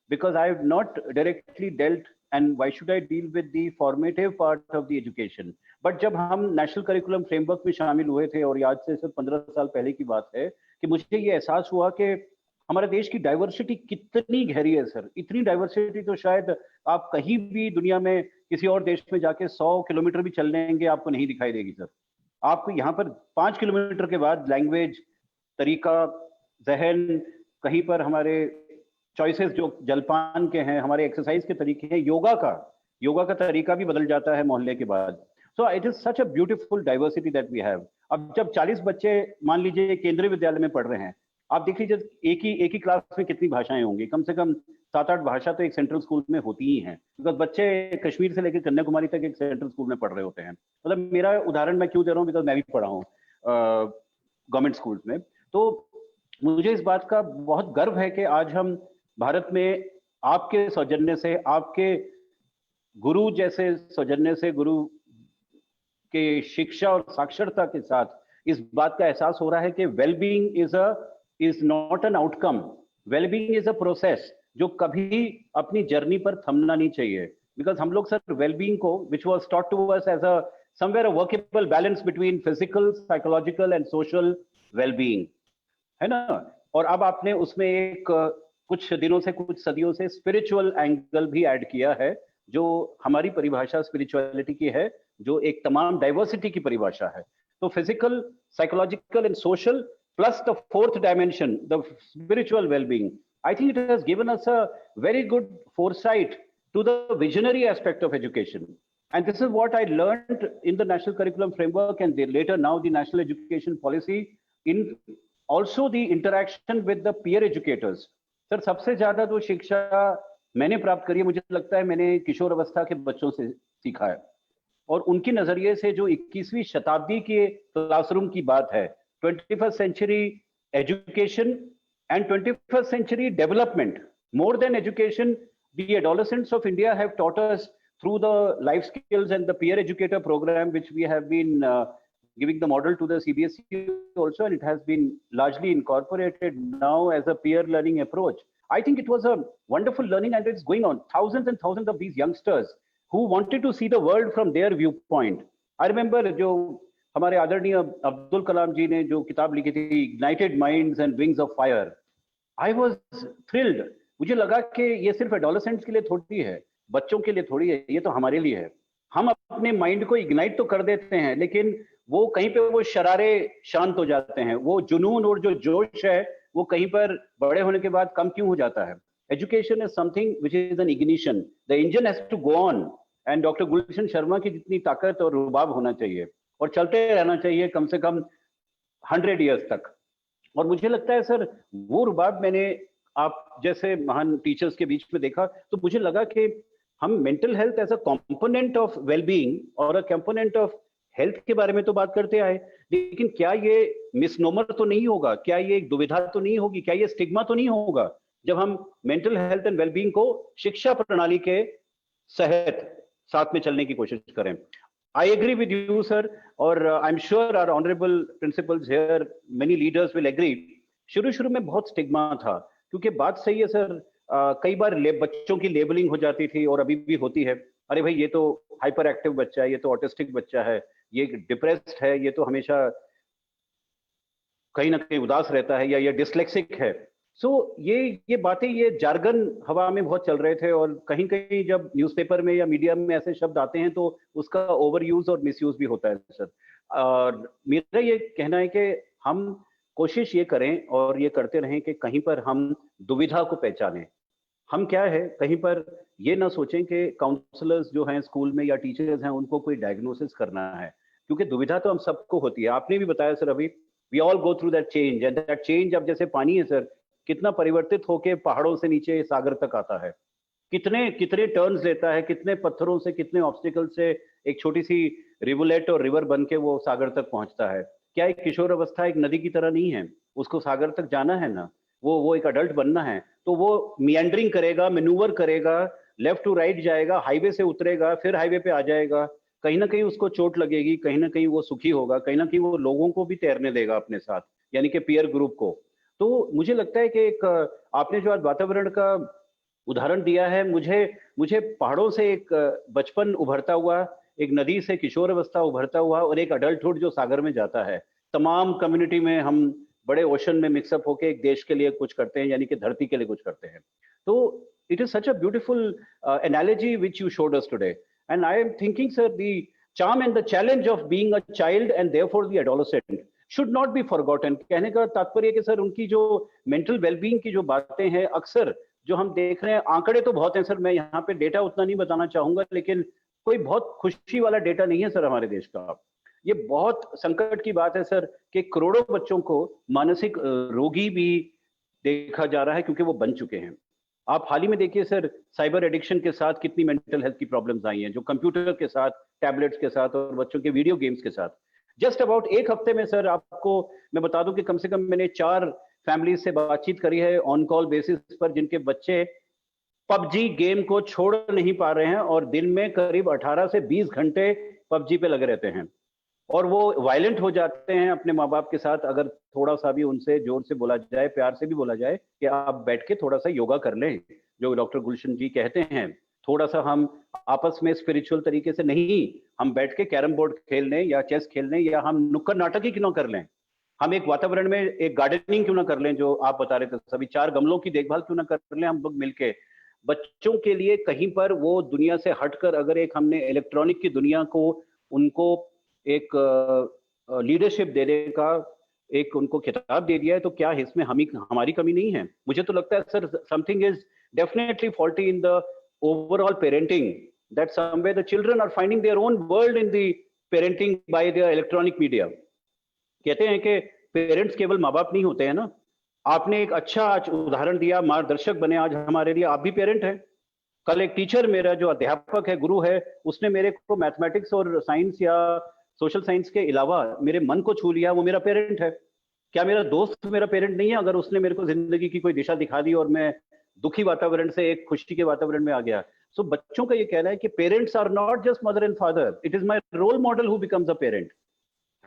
because I have not directly dealt, and why should I deal with the formative part of the education. But जब हम national curriculum framework में शामिल हुए थे, और आज से सिर्फ 15 साल पहले की बात है, कि मुझे ये एहसास हुआ कि हमारे देश की डाइवर्सिटी कितनी गहरी है सर. इतनी डाइवर्सिटी तो शायद आप कहीं भी दुनिया में किसी और देश में जाके 100 किलोमीटर भी चल लेंगे आपको नहीं दिखाई देगी सर. आपको यहाँ पर 5 किलोमीटर के बाद लैंग्वेज, तरीका, जहन, कहीं पर हमारे चॉइसेस जो जलपान के हैं, हमारे एक्सरसाइज के तरीके हैं, योगा का तरीका भी बदल जाता है मोहल्ले के बाद. So it is such a beautiful diversity that we have. अब जब 40 बच्चे मान लीजिए केंद्रीय विद्यालय में पढ़ रहे हैं, आप देख लीजिए एक ही क्लास में कितनी भाषाएं होंगी. कम से कम 7-8 भाषा तो एक सेंट्रल स्कूल में होती ही हैं, बिकॉज बच्चे कश्मीर से लेकर कन्याकुमारी तक एक सेंट्रल स्कूल में पढ़ रहे होते हैं. मतलब मेरा उदाहरण मैं क्यों दे रहा हूँ, बिकॉज मैं भी पढ़ा हूँ गवर्नमेंट स्कूल्स में. तो मुझे इस बात का बहुत गर्व है कि आज हम भारत में आपके सौजन्य से, आपके गुरु जैसे सौजन्य से, गुरु के शिक्षा और साक्षरता के साथ इस बात का एहसास हो रहा है कि wellbeing is not an outcome, wellbeing is a process जो कभी अपनी जर्नी पर थमना नहीं चाहिए. बिकॉज हम लोग सर वेलबीइंग को, which was taught to us as a somewhere a workable balance between physical, psychological and social wellbeing, है ना. और अब आपने उसमें एक कुछ दिनों से, कुछ सदियों से स्पिरिचुअल एंगल भी ऐड किया है, जो हमारी परिभाषा स्पिरिचुअलिटी की है, जो एक तमाम डाइवर्सिटी की परिभाषा है. तो physical, psychological and social plus the fourth dimension, the spiritual wellbeing, I think it has given us a very good foresight to the visionary aspect of education. And this is what I learned in the national curriculum framework and later now the national education policy, in also the interaction with the peer educators. Sir सबसे ज्यादा जो शिक्षा मैंने प्राप्त करी है, मुझे लगता है मैंने किशोर अवस्था के बच्चों से सीखा है, और उनके नजरिए से जो 21वीं शताब्दी के क्लासरूम की बात है, 21st century education and 21st century development, more than education, the adolescents of India have taught us through the life skills and the peer educator program which we have been giving the model to the CBSE also, and it has been largely incorporated now as a peer learning approach. I think it was a wonderful learning, and it's going on. Thousands and thousands of these youngsters who wanted to see the world from their viewpoint. I remember जो हमारे आदरणीय अब्दुल कलाम जी ने जो किताब लिखी थी, Ignited Minds and Wings of Fire, I was thrilled. मुझे लगा कि ये सिर्फ एडोलेसेंट्स के लिए थोड़ी है, बच्चों के लिए थोड़ी है, ये तो हमारे लिए है. हम अपने माइंड को इग्नाइट तो कर देते हैं, लेकिन वो कहीं पे वो शरारे शांत हो जाते हैं. वो जुनून और जो जोश है वो कहीं पर बड़े होने के बाद कम क्यों हो जाता है? Education is something which is an ignition. The engine has to go on, and doctor Gulshan Sharma की जितनी ताकत और रुबाब होना चाहिए और चलते रहना चाहिए कम से कम 100 ईयर्स तक. और मुझे लगता है सर वो रुबाब मैंने आप जैसे महान टीचर्स के बीच में देखा, तो मुझे लगा कि हम mental health as a component of wellbeing और अ कंपोनेंट ऑफ हेल्थ के बारे में तो बात करते आए, लेकिन क्या ये मिसनोमर तो नहीं होगा? क्या ये एक दुविधा तो नहीं होगी? क्या ये स्टिग्मा तो नहीं होगा जब हम मेंटल हेल्थ एंड वेलबीइंग को शिक्षा प्रणाली के सहत साथ में चलने की कोशिश करें? I agree with you, sir, और I'm sure our honorable principals here, many leaders will agree. शुरू में बहुत स्टिग्मा था, क्योंकि बात सही है सर, कई बार बच्चों की लेबलिंग हो जाती थी और अभी भी होती है. अरे भाई ये तो हाइपर एक्टिव बच्चा है, ये तो ऑटिस्टिक बच्चा है, ये डिप्रेस्ड है, ये तो हमेशा कहीं ना कहीं उदास रहता है, या ये डिसलेक्सिक है. सो ये बातें, ये जार्गन हवा में बहुत चल रहे थे, और कहीं कहीं जब न्यूज़पेपर में या मीडिया में ऐसे शब्द आते हैं तो उसका ओवर यूज और मिस यूज भी होता है सर. मेरा ये कहना है कि हम कोशिश ये करें और ये करते रहें कि कहीं पर हम दुविधा को पहचानें. हम क्या है, कहीं पर ये ना सोचें कि काउंसलर्स जो हैं स्कूल में या टीचर्स हैं उनको कोई डायग्नोसिस करना है, क्योंकि दुविधा तो हम सबको होती है. आपने भी बताया सर अभी, we all go through that change, and that change अब जैसे पानी है सर, कितना परिवर्तित होके पहाड़ों से नीचे सागर तक आता है, कितने कितने टर्न्स लेता है, कितने पत्थरों से, कितने ऑब्स्टिकल से एक छोटी सी रिवुलेट और रिवर बन के वो सागर तक पहुंचता है. क्या एक किशोर अवस्था एक नदी की तरह नहीं है? उसको सागर तक जाना है ना, वो एक अडल्ट बनना है, तो वो मियंडरिंग करेगा, मैन्यूवर करेगा, लेफ्ट टू राइट जाएगा, हाईवे से उतरेगा, फिर हाईवे पे आ जाएगा. कहीं ना कहीं उसको चोट लगेगी, कहीं ना कहीं वो सुखी होगा, कहीं ना कहीं वो लोगों को भी तैरने देगा अपने साथ, यानी कि पीयर ग्रुप को. तो मुझे लगता है कि एक आपने जो आज वातावरण का उदाहरण दिया है, मुझे पहाड़ों से एक बचपन उभरता हुआ, एक नदी से किशोर अवस्था उभरता हुआ, और एक अडल्टहुड जो सागर में जाता है. तमाम कम्युनिटी में हम बड़े ओशन में मिक्सअप होके एक देश के लिए कुछ करते हैं, यानी कि धरती के लिए कुछ करते हैं. तो it is such a beautiful analogy which you showed us today, and I am thinking sir the charm and the challenge of being a child and therefore the adolescent should not be forgotten. कहने का तात्पर्य कि sir उनकी जो mental wellbeing की जो बातें हैं, अक्सर जो हम देख रहे हैं, आंकड़े तो बहुत हैं सर, मैं यहाँ पे डेटा उतना नहीं बताना चाहूंगा, लेकिन कोई बहुत खुशी वाला डेटा नहीं है सर हमारे देश का. ये बहुत संकट की बात है सर कि करोड़ों बच्चों को मानसिक रोगी भी देखा जा रहा है, क्योंकि वो बन चुके हैं. आप हाल ही में देखिए सर, साइबर एडिक्शन के साथ कितनी मेंटल हेल्थ की प्रॉब्लम्स आई हैं, जो कंप्यूटर के साथ, टैबलेट्स के साथ और बच्चों के वीडियो गेम्स के साथ. जस्ट अबाउट एक हफ्ते में सर आपको मैं बता दूं कि कम से कम मैंने 4 फैमिलीज से बातचीत करी है ऑन कॉल बेसिस पर, जिनके बच्चे पबजी गेम को छोड़ नहीं पा रहे हैं और दिन में करीब 18 से 20 घंटे पबजी पे लगे रहते हैं, और वो वायलेंट हो जाते हैं अपने माँ बाप के साथ अगर थोड़ा सा भी उनसे जोर से बोला जाए, प्यार से भी बोला जाए कि आप बैठ के थोड़ा सा योगा कर लें, जो डॉक्टर गुलशन जी कहते हैं, थोड़ा सा हम आपस में स्पिरिचुअल तरीके से नहीं, हम बैठ के कैरम बोर्ड खेल लें या चेस खेल लें, या हम नुक्कड़ नाटक ही क्यों ना कर लें, हम एक वातावरण में एक गार्डनिंग क्यों ना कर लें, जो आप बता रहे थे सभी 4 गमलों की देखभाल क्यों ना कर लें हम लोग मिलके. बच्चों के लिए कहीं पर वो दुनिया से हटकर अगर एक हमने इलेक्ट्रॉनिक की दुनिया को उनको एक लीडरशिप देने का एक उनको खिताब दे दिया है, तो क्या इसमें हमारी कमी नहीं है? मुझे तो लगता है sir something is definitely faulty in the overall parenting, that somewhere the children are finding their own world in the parenting by the electronic media. कहते हैं कि पेरेंट्स केवल माँ बाप नहीं होते हैं ना. आपने एक अच्छा आज उदाहरण दिया, मार्गदर्शक बने आज हमारे लिए, आप भी पेरेंट हैं. कल एक टीचर मेरा जो अध्यापक है, गुरु है, उसने मेरे को मैथमेटिक्स और साइंस या सोशल साइंस के अलावा मेरे मन को छू लिया, वो मेरा पेरेंट है. क्या मेरा दोस्त मेरा पेरेंट नहीं है अगर उसने मेरे को जिंदगी की कोई दिशा दिखा दी और मैं दुखी वातावरण से एक खुशी के वातावरण में आ गया? सो बच्चों का ये कहना है कि parents are not just mother and father, it is my role model who becomes a parent.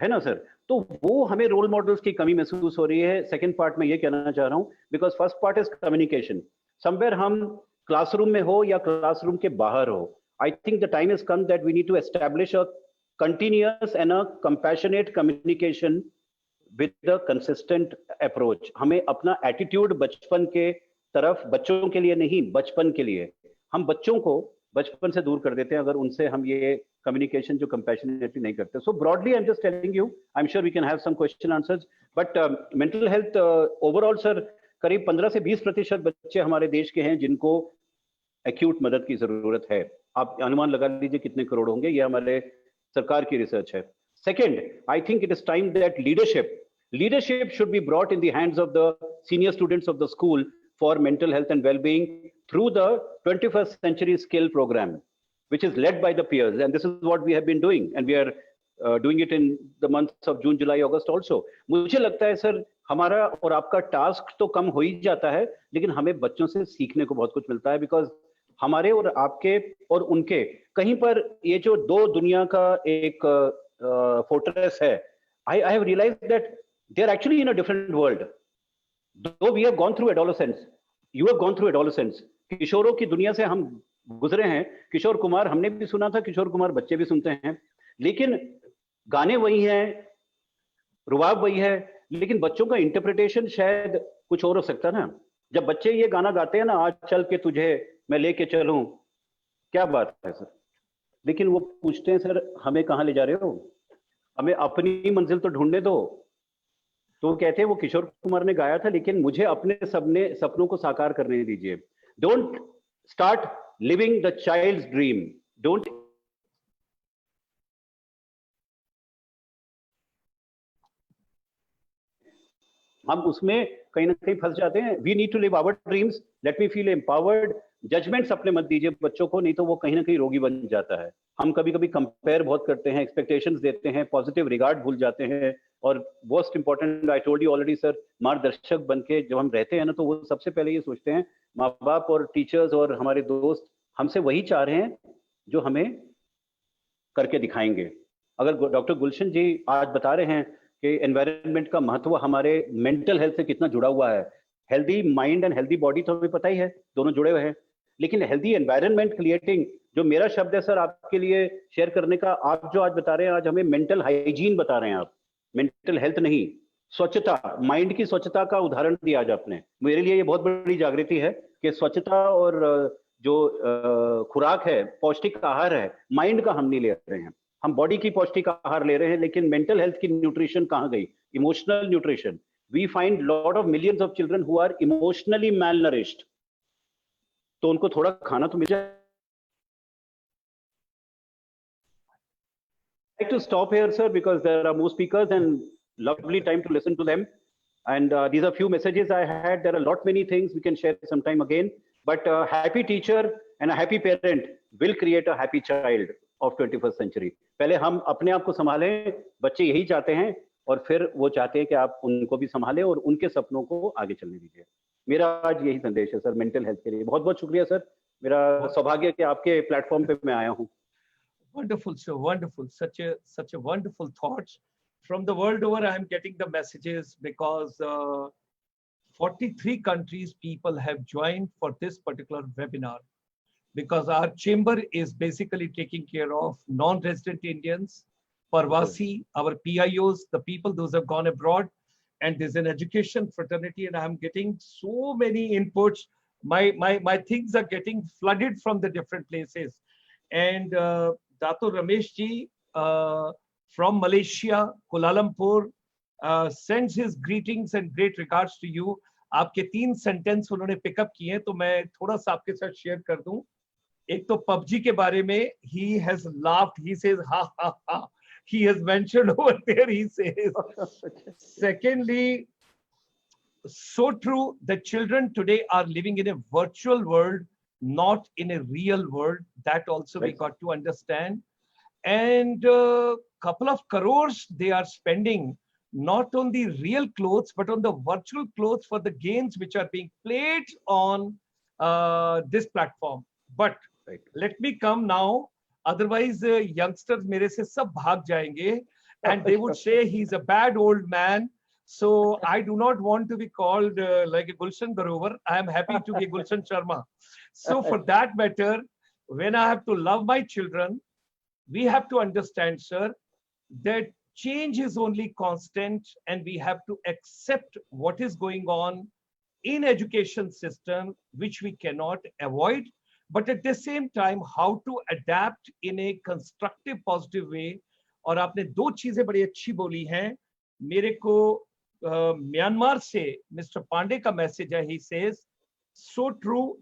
है ना सर? तो वो हमें रोल मॉडल्स की कमी महसूस हो रही है। सेकंड पार्ट में ये कहना चाह रहा हूँ, because first part is communication. Somewhere हम क्लासरूम में हो या क्लासरूम के बाहर हो, I think the time is come that we need to establish a continuous and a compassionate communication with a consistent approach. हमें अपना एटीट्यूड बचपन के तरफ, बच्चों के लिए नहीं, बचपन के लिए, हम बच्चों को बचपन से दूर कर देते हैं अगर उनसे हम ये कम्युनिकेशन जो कंपैशनेटली नहीं करते। So broadly I am just telling you, I am sure we can have some question answers, but mental health overall sir, करीब 15 से 20% बच्चे हमारे देश के हैं जिनको एक्यूट मदद की जरूरत है। आप अनुमान लगा लीजिए कितने करोड़ होंगे, ये हमारे सरकार की रिसर्च है। Second, I think it is time that leadership should be brought in the hands of the senior students of the school for mental health and well-being through the 21st century skill program, which is led by the peers, and this is what we have been doing, and we are doing it in the months of June, July, August also. मुझे लगता है sir, हमारा और आपका task तो कम हो ही जाता है, लेकिन हमें बच्चों से सीखने को बहुत कुछ मिलता है, बिकॉज हमारे और आपके और उनके कहीं पर ये जो दो दुनिया का एक फोर्ट्रेस है, I have realized that they are actually in a different world. Though we have gone through adolescence, you have gone through adolescence. किशोरों की दुनिया से हम गुजरे हैं। किशोर कुमार हमने भी सुना था, किशोर कुमार बच्चे भी सुनते हैं, लेकिन गाने वही हैं, रुबाब वही है, लेकिन बच्चों का इंटरप्रिटेशन शायद कुछ और हो सकता है ना। जब बच्चे ये गाना गाते हैं ना, आज चल के तुझे मैं लेके चलूं, क्या बात है सर, लेकिन वो पूछते हैं सर हमें कहाँ ले जा रहे हो, हमें अपनी मंजिल तो ढूंढने दो। तो वो कहते हैं वो किशोर कुमार ने गाया था, लेकिन मुझे अपने सपनों को साकार करने दीजिए। Don't start living the child's dream, don't. हम उसमें कहीं ना कहीं फंस जाते हैं। We need to live our dreams, let me feel empowered. Judgements अपने मत दीजिए बच्चों को, नहीं तो वो कहीं ना कहीं रोगी बन जाता है। हम कभी कभी कंपेयर बहुत करते हैं, एक्सपेक्टेशंस देते हैं, पॉजिटिव रिगार्ड भूल जाते हैं, और most important, I told you already sir, मार्गदर्शक बन के जब हम रहते हैं ना, तो वो सबसे पहले ये सोचते हैं, माँ बाप और टीचर्स और हमारे दोस्त हमसे वही चाह रहे हैं जो हमें करके दिखाएंगे। अगर डॉक्टर गुलशन जी आज बता रहे हैं कि एनवायरनमेंट का महत्व हमारे मेंटल हेल्थ से कितना जुड़ा हुआ है, healthy mind and healthy body तो हमें पता ही है, दोनों जुड़े हुए हैं, लेकिन हेल्दी एनवायरनमेंट क्रिएटिंग, जो मेरा शब्द है सर आपके लिए शेयर करने का, आप जो आज बता रहे हैं, आज हमें मेंटल हाइजीन बता रहे हैं आप, मेंटल हेल्थ नहीं, स्वच्छता, माइंड की स्वच्छता का उदाहरण दिया आज आपने। मेरे लिए ये बहुत बड़ी जागृति है कि स्वच्छता और जो खुराक है, पौष्टिक आहार है, माइंड का हम नहीं ले रहे हैं। हम बॉडी की पौष्टिक आहार ले रहे हैं, लेकिन मेंटल हेल्थ की न्यूट्रिशन कहाँ गई, emotional nutrition. We find lot of millions of children who are emotionally malnourished, तो उनको थोड़ा खाना तो मिल जाए। I'd like to stop here, sir, because there are more speakers and lovely time to listen to them. And these are few messages I had. There are lot many things we can share sometime again. But a happy teacher and a happy parent will create a happy child of 21st century. पहले हम अपने आप को संभालें, बच्चे यही चाहते हैं, और फिर वो चाहते हैं कि आप उनको भी संभालें और उनके सपनों को आगे चलने दीजिए। मेरा आज यही संदेश है सर मेंटल हेल्थ के लिए। बहुत बहुत शुक्रिया सर, मेरा सौभाग्य कि आपके प्लेटफॉर्म पे मैं आया हूँ। Wonderful, sir. Wonderful. Such a wonderful thoughts from the world over. I am getting the messages because 43 countries people have joined for this particular webinar, because our chamber is basically taking care of non-resident Indians, Parvasi, our PIOs, the people those have gone abroad, and there's an education fraternity, and I'm getting so many inputs. My things are getting flooded from the different places, and Dato Ramesh ji from Malaysia, Kuala Lumpur, sends his greetings and great regards to you. आपके 3 sentence उन्होंने pickup किए हैं, तो मैं थोड़ा सा आपके साथ शेयर कर दूं। एक तो पबजी के बारे में, he has laughed, he says ha ha ha, he has mentioned over there, he says. Secondly, so true, the children today are living in a virtual world, not in a real world. That also we got to understand. And couple of crores they are spending not on the real clothes but on the virtual clothes for the games which are being played on this platform. But let me come now, otherwise youngsters मेरे से सब भाग जाएंगे, and they would say he's a bad old man. So I do not want to be called like a Gulshan Barover. I am happy to be Gulshan Sharma. So for that matter, when I have to love my children, we have to understand, sir, that change is only constant, and we have to accept what is going on in education system, which we cannot avoid, but at the same time how to adapt in a constructive positive way. और आपने दो चीजें बड़ी अच्छी बोली हैं. मेरे को म्यांमार से मिस्टर पांडे का मैसेज है. He says so true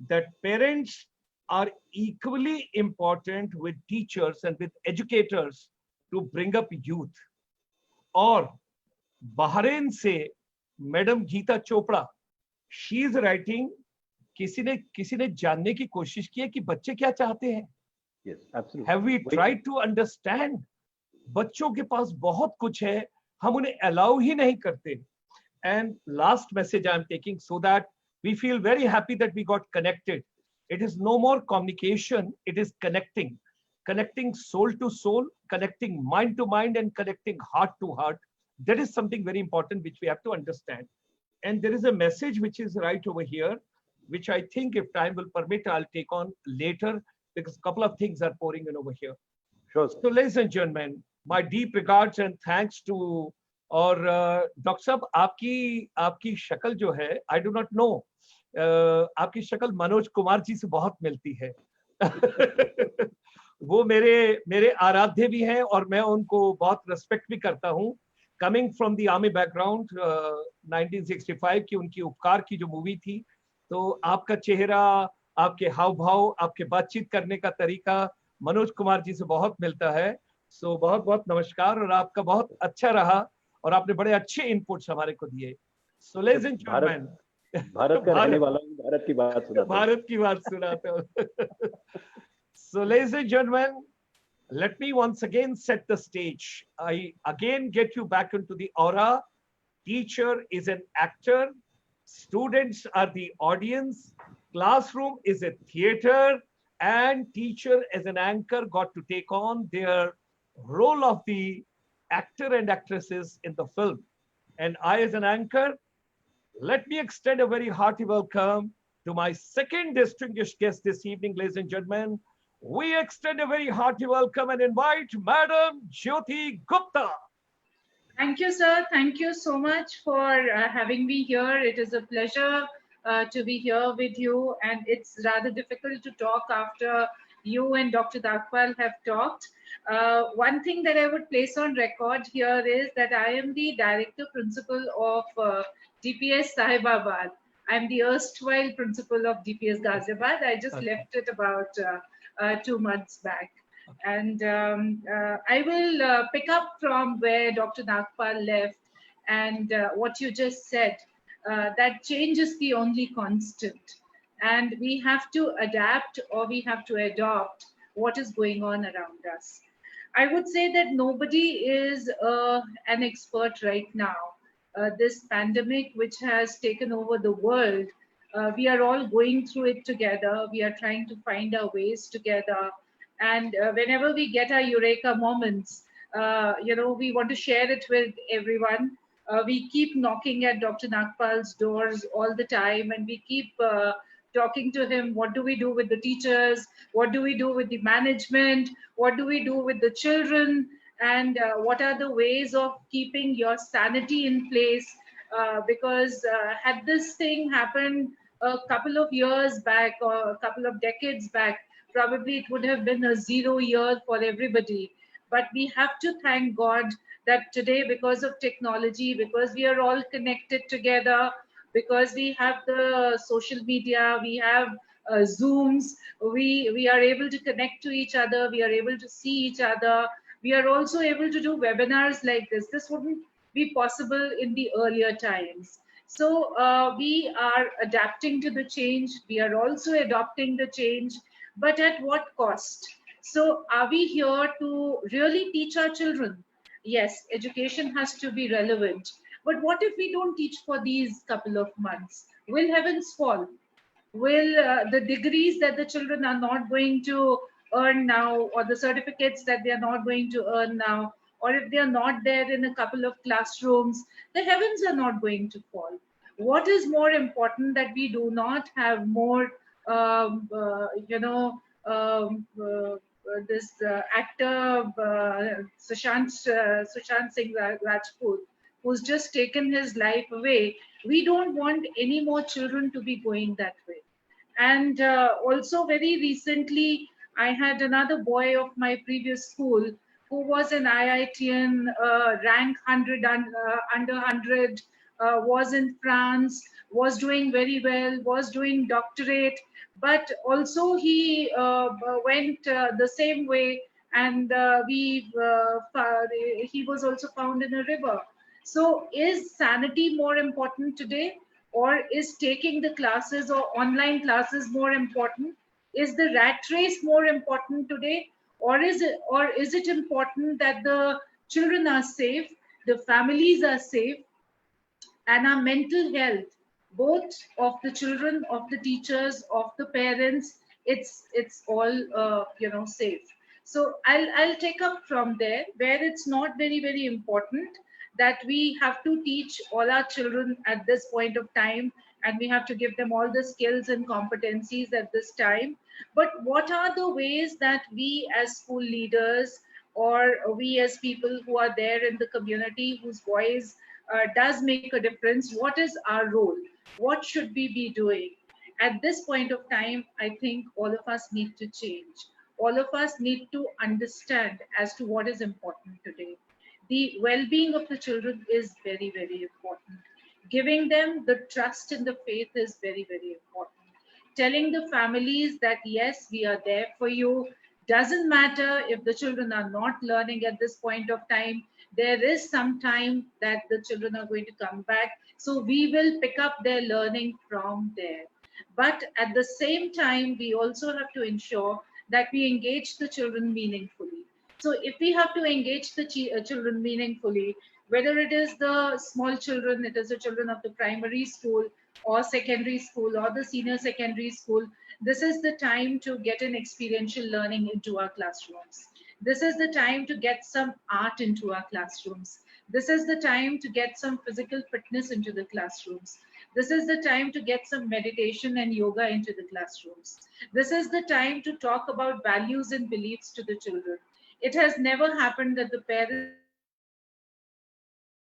that parents are equally important with teachers and with educators to bring up youth. और बहरीन से madam Geeta Chopra, she is writing, किसी ने जानने की कोशिश की है कि बच्चे क्या चाहते हैं. Yes, absolutely. Have we tried to understand? बच्चों के पास बहुत कुछ है, हम उन्हें अलाउ ही नहीं करते. And last message I am taking, so that we feel very happy that we got connected. It is no more communication, it is connecting soul to soul, connecting mind to mind, and connecting heart to heart. That is something very important which we have to understand. And there is a message which is right over here, which I think if time will permit, I'll take on later, because a couple of things are pouring in over here. Sure. So ladies and gentlemen, my deep regards and thanks to, और doctor साहब आपकी शक्ल जो है, I do not know, आपकी शक्ल मनोज कुमार जी से बहुत मिलती है. वो मेरे आराध्य भी हैं और मैं उनको बहुत रेस्पेक्ट भी करता हूँ. Coming from the army background, 1965 की उनकी उपकार की जो मूवी थी, तो आपका चेहरा, आपके हाव भाव, आपके बातचीत करने का तरीका मनोज कुमार जी से बहुत मिलता है. सो बहुत बहुत नमस्कार, और आपका बहुत अच्छा रहा और आपने बड़े अच्छे इनपुट्स हमारे को दिए. So ladies and gentleman, Bharat का रहने वाला हूं, भारत की बात सुनाता हूं. So ladies and gentlemen, let me once again set the stage. I again get you back into the aura. Teacher is an actor, students are the audience, classroom is a theater, and teacher as an anchor got to take on their role of the actor and actresses in the film. And I as an anchor, let me extend a very hearty welcome to my second distinguished guest this evening, ladies and gentlemen. We extend a very hearty welcome and invite Madam Jyoti Gupta. Thank you, sir. Thank you so much for having me here. It is a pleasure to be here with you, and it's rather difficult to talk after you and Dr. Dagpal have talked. One thing that I would place on record here is that I am the Director Principal of DPS Sahibabad. I'm the erstwhile principal of DPS Ghaziabad. I just left it about 2 months back. And I will pick up from where Dr. Nagpal left, and what you just said, that change is the only constant. And we have to adapt, or we have to adopt what is going on around us. I would say that nobody is an expert right now. This pandemic, which has taken over the world, we are all going through it together. We are trying to find our ways together. And whenever we get our eureka moments, we want to share it with everyone. We keep knocking at Dr. Nagpal's doors all the time, and we keep talking to him. What do we do with the teachers? What do we do with the management? What do we do with the children? And what are the ways of keeping your sanity in place? Because had this thing happened a couple of years back or a couple of decades back, probably it would have been a 0 year for everybody. But we have to thank God that today, because of technology, because we are all connected together, because we have the social media, we have Zooms, we are able to connect to each other, we are able to see each other. We are also able to do webinars like this. This wouldn't be possible in the earlier times. So we are adapting to the change. We are also adopting the change, but at what cost? So are we here to really teach our children? Yes, education has to be relevant. But what if we don't teach for these couple of months? Will heavens fall? Will the degrees that the children are not going to earn now, or the certificates that they are not going to earn now, or if they are not there in a couple of classrooms, the heavens are not going to fall. What is more important, that we do not have more, this actor Sushant Singh Rajput, who's just taken his life away. We don't want any more children to be going that way. And also very recently, I had another boy of my previous school who was an IITian, rank 100 under 100, was in France, was doing very well, was doing doctorate, but also he went the same way, and he was also found in a river. So is sanity more important today, or is taking the classes or online classes more important? Is the rat race more important today, or is it important that the children are safe, the families are safe, and our mental health, both of the children, of the teachers, of the parents, it's all safe. So I'll take up from there, where it's not very important that we have to teach all our children at this point of time, and we have to give them all the skills and competencies at this time. But what are the ways that we as school leaders, or we as people who are there in the community, whose voice does make a difference, what is our role? What should we be doing? At this point of time, I think all of us need to change. All of us need to understand as to what is important today. The well-being of the children is very important. Giving them the trust in the faith is very important. Telling the families that yes, we are there for you. Doesn't matter if the children are not learning at this point of time. There is some time that the children are going to come back. So we will pick up their learning from there. But at the same time, we also have to ensure that we engage the children meaningfully. So if we have to engage the children meaningfully, whether it is the small children, it is the children of the primary school or secondary school or the senior secondary school, this is the time to get an experiential learning into our classrooms. This is the time to get some art into our classrooms. This is the time to get some physical fitness into the classrooms. This is the time to get some meditation and yoga into the classrooms. This is the time to talk about values and beliefs to the children. It has never happened that the parents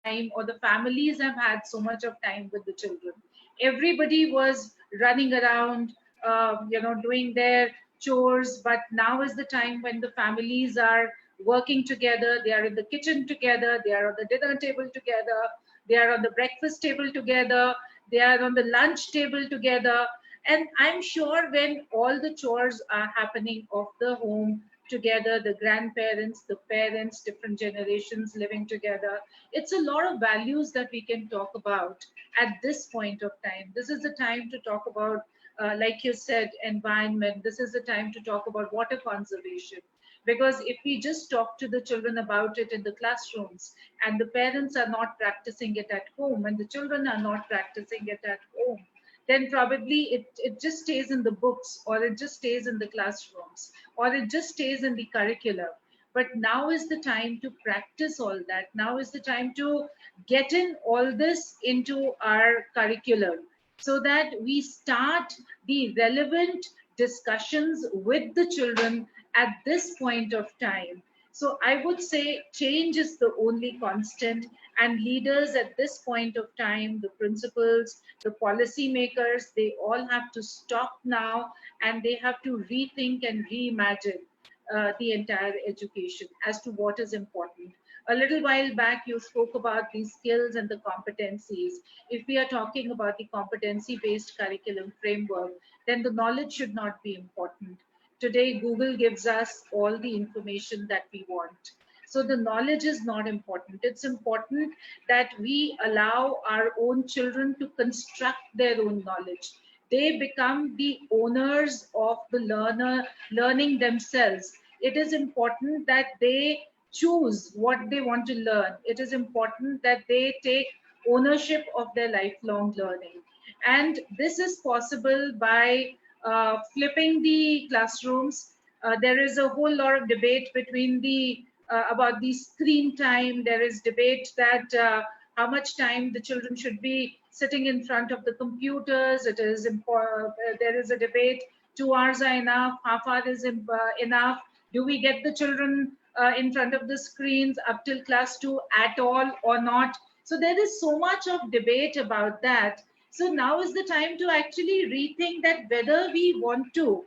time or the families have had so much of time with the children. Everybody was running around, doing their chores, but now is the time when the families are working together. They are in the kitchen together. They are on the dinner table together. They are on the breakfast table together. They are on the lunch table together. And I'm sure when all the chores are happening of the home together, the grandparents, the parents, different generations living together, it's a lot of values that we can talk about at this point of time. This is the time to talk about, like you said, environment. This is the time to talk about water conservation. Because if we just talk to the children about it in the classrooms, and the parents are not practicing it at home, and the children are not practicing it at home, then probably it just stays in the books, or it just stays in the classrooms, or it just stays in the curriculum. But now is the time to practice all that. Now is the time to get in all this into our curriculum, so that we start the relevant discussions with the children at this point of time. So I would say change is the only constant, and leaders at this point of time, the principals, the policy makers, they all have to stop now, and they have to rethink and reimagine the entire education as to what is important. A little while back, you spoke about the skills and the competencies. If we are talking about the competency-based curriculum framework, then the knowledge should not be important. Today, Google gives us all the information that we want. So the knowledge is not important. It's important that we allow our own children to construct their own knowledge. They become the owners of the learning themselves. It is important that they choose what they want to learn. It is important that they take ownership of their lifelong learning. And this is possible by flipping the classrooms. There is a whole lot of debate between the about the screen time. There is debate that how much time the children should be sitting in front of the computers. It is there is a debate, 2 hours are enough, half hour is enough. Do we get the children in front of the screens up till class 2 at all or not? So there is so much of debate about that. So now is the time to actually rethink that whether we want to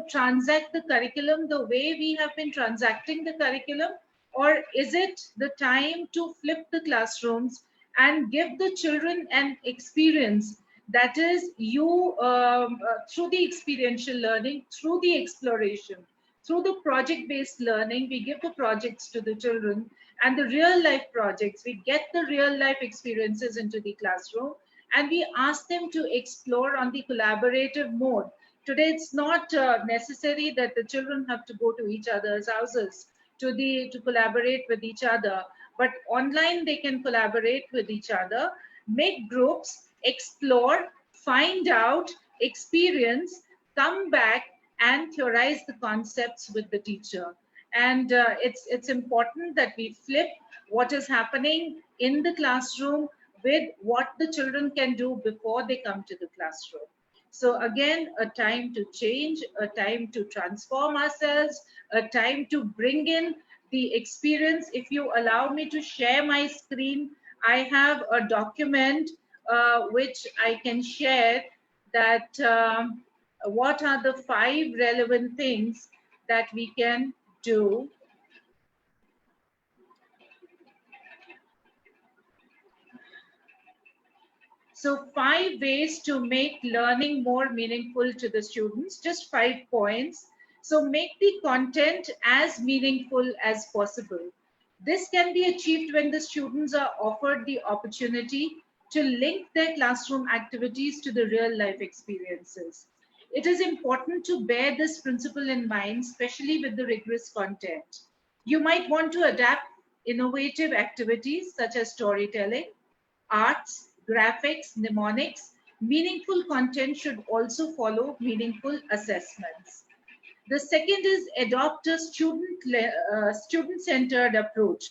transact the curriculum the way we have been transacting the curriculum, or is it the time to flip the classrooms and give the children an experience that is through the experiential learning, through the exploration, through the project-based learning. We give the projects to the children and the real life projects. We get the real life experiences into the classroom and we ask them to explore on the collaborative mode. Today, it's not necessary that the children have to go to each other's houses to collaborate with each other, but online they can collaborate with each other, make groups, explore, find out, experience, come back and theorize the concepts with the teacher. And it's important that we flip what is happening in the classroom with what the children can do before they come to the classroom. So again, a time to change, a time to transform ourselves, a time to bring in the experience. If you allow me to share my screen, I have a document which I can share that what are the 5 relevant things that we can do. So 5 ways to make learning more meaningful to the students, just 5 points. So make the content as meaningful as possible. This can be achieved when the students are offered the opportunity to link their classroom activities to the real life experiences. It is important to bear this principle in mind, especially with the rigorous content. You might want to adapt innovative activities such as storytelling, arts, graphics, mnemonics. Meaningful content should also follow meaningful assessments. The second is adopt a student-centered approach.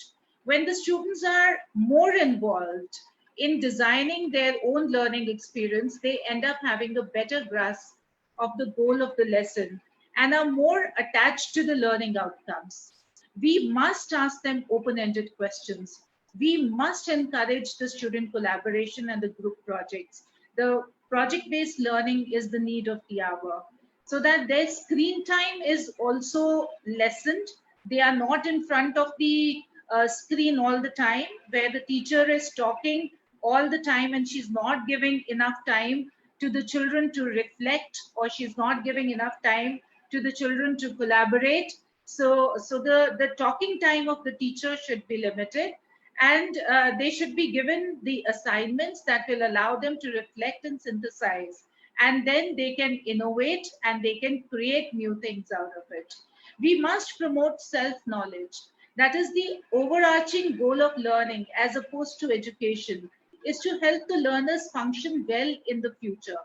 When the students are more involved in designing their own learning experience, they end up having a better grasp of the goal of the lesson and are more attached to the learning outcomes. We must ask them open-ended questions. We must encourage the student collaboration and the group projects. The project-based learning is the need of the hour, so that their screen time is also lessened. They are not in front of the screen all the time, where the teacher is talking all the time and she's not giving enough time to the children to reflect, or she's not giving enough time to the children to collaborate. So the talking time of the teacher should be limited, and they should be given the assignments that will allow them to reflect and synthesize, and then they can innovate and they can create new things out of it. We must promote self-knowledge. That is the overarching goal of learning as opposed to education, is to help the learners function well in the future.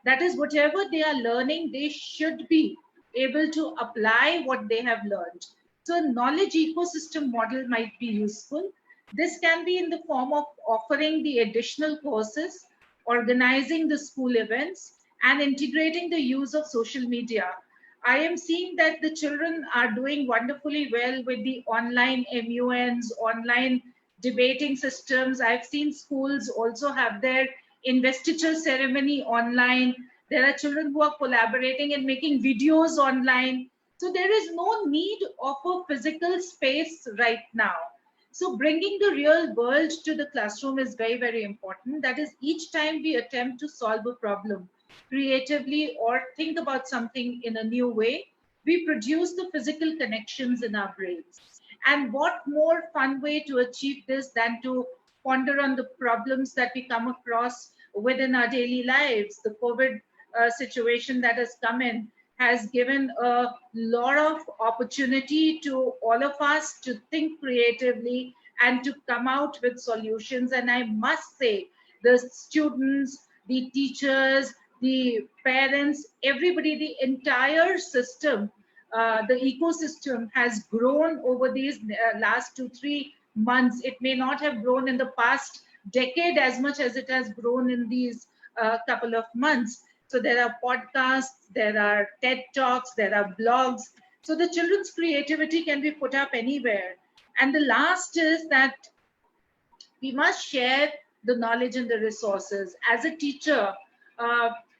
That is, whatever they are learning, they should be able to apply what they have learned. So a knowledge ecosystem model might be useful. This can be in the form of offering the additional courses, organizing the school events, and integrating the use of social media. I am seeing that the children are doing wonderfully well with the online MUNs, online debating systems. I've seen schools also have their investiture ceremony online. There are children who are collaborating and making videos online. So there is no need of a physical space right now. So bringing the real world to the classroom is very, very important. That is, each time we attempt to solve a problem creatively or think about something in a new way, we produce the physical connections in our brains. And what more fun way to achieve this than to ponder on the problems that we come across within our daily lives. The COVID situation that has come in has given a lot of opportunity to all of us to think creatively and to come out with solutions. And I must say, the students, the teachers, the parents, everybody, the entire system the ecosystem has grown over these last 2-3 months. It may not have grown in the past decade as much as it has grown in these couple of months. So there are podcasts, there are TED Talks, there are blogs. So the children's creativity can be put up anywhere. And the last is that we must share the knowledge and the resources. As a teacher,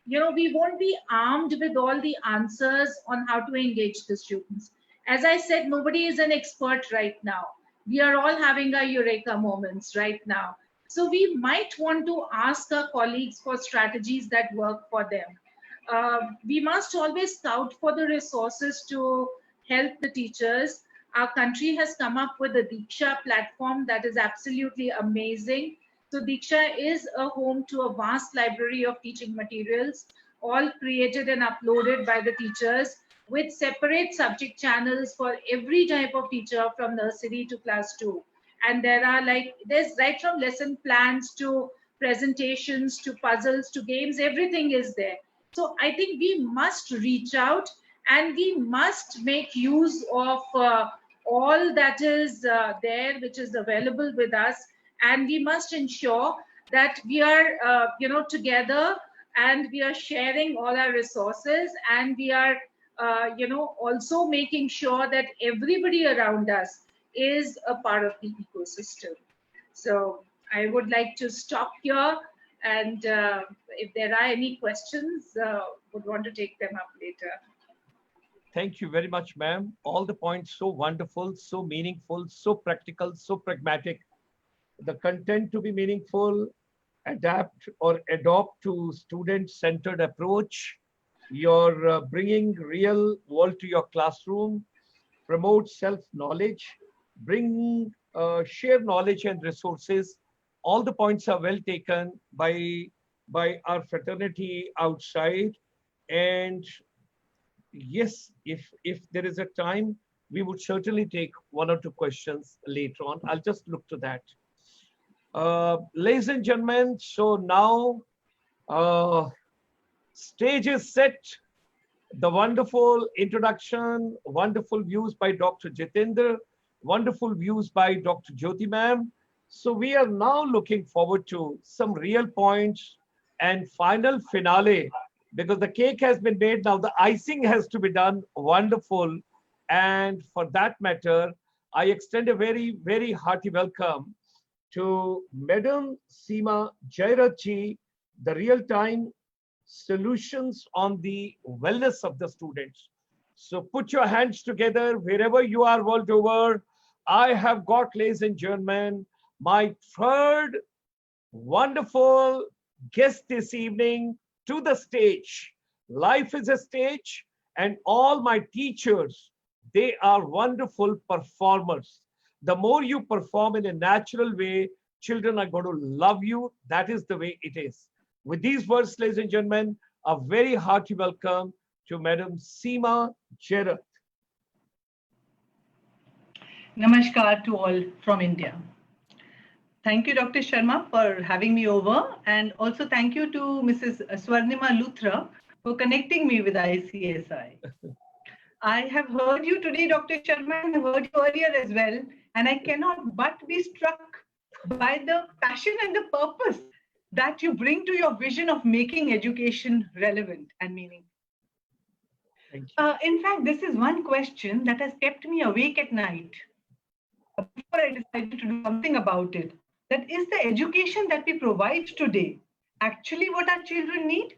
we won't be armed with all the answers on how to engage the students. As I said, nobody is an expert right now. We are all having our eureka moments right now. So we might want to ask our colleagues for strategies that work for them. We must always scout for the resources to help the teachers. Our country has come up with a Diksha platform that is absolutely amazing. So Diksha is a home to a vast library of teaching materials, all created and uploaded by the teachers, with separate subject channels for every type of teacher from nursery to class 2. And there's right from lesson plans to presentations to puzzles to games, everything is there. So I think we must reach out and we must make use of all that is there, which is available with us. And we must ensure that we are, together, and we are sharing all our resources, and we are, also making sure that everybody around us is a part of the ecosystem. So I would like to stop here, and if there are any questions, would want to take them up later. Thank you very much, ma'am. All the points so wonderful, so meaningful, so practical, so pragmatic. The content to be meaningful, adapt or adopt to student-centered approach. You're bringing real world to your classroom, promote self-knowledge, bring share knowledge and resources. All the points are well taken by our fraternity outside. And yes, if there is a time, we would certainly take 1 or 2 questions later on. I'll just look to that. Ladies and gentlemen, so now stage is set. The wonderful introduction, wonderful views by Dr. Jitendra, wonderful views by Dr. Jyoti ma'am. So we are now looking forward to some real points and final finale, because the cake has been made. Now the icing has to be done. Wonderful. And for that matter, I extend a very, very hearty welcome to Madam Seema Jairath ji, the real-time solutions on the wellness of the students. So put your hands together wherever you are world over. I have got, ladies and gentlemen, my third wonderful guest this evening to the stage. Life is a stage, and all my teachers, they are wonderful performers. The more you perform in a natural way, children are going to love you. That is the way it is. With these words, ladies and gentlemen, a very hearty welcome to Madam Seema Jairath. Namaskar to all from India. Thank you, Dr. Sharma, for having me over. And also thank you to Mrs. Swarnima Luthra for connecting me with ICSI. I have heard you today, Dr. Sharma, and I heard you earlier as well. And I cannot but be struck by the passion and the purpose that you bring to your vision of making education relevant and meaningful. In fact, this is one question that has kept me awake at night before I decided to do something about it. That is, the education that we provide today actually what our children need?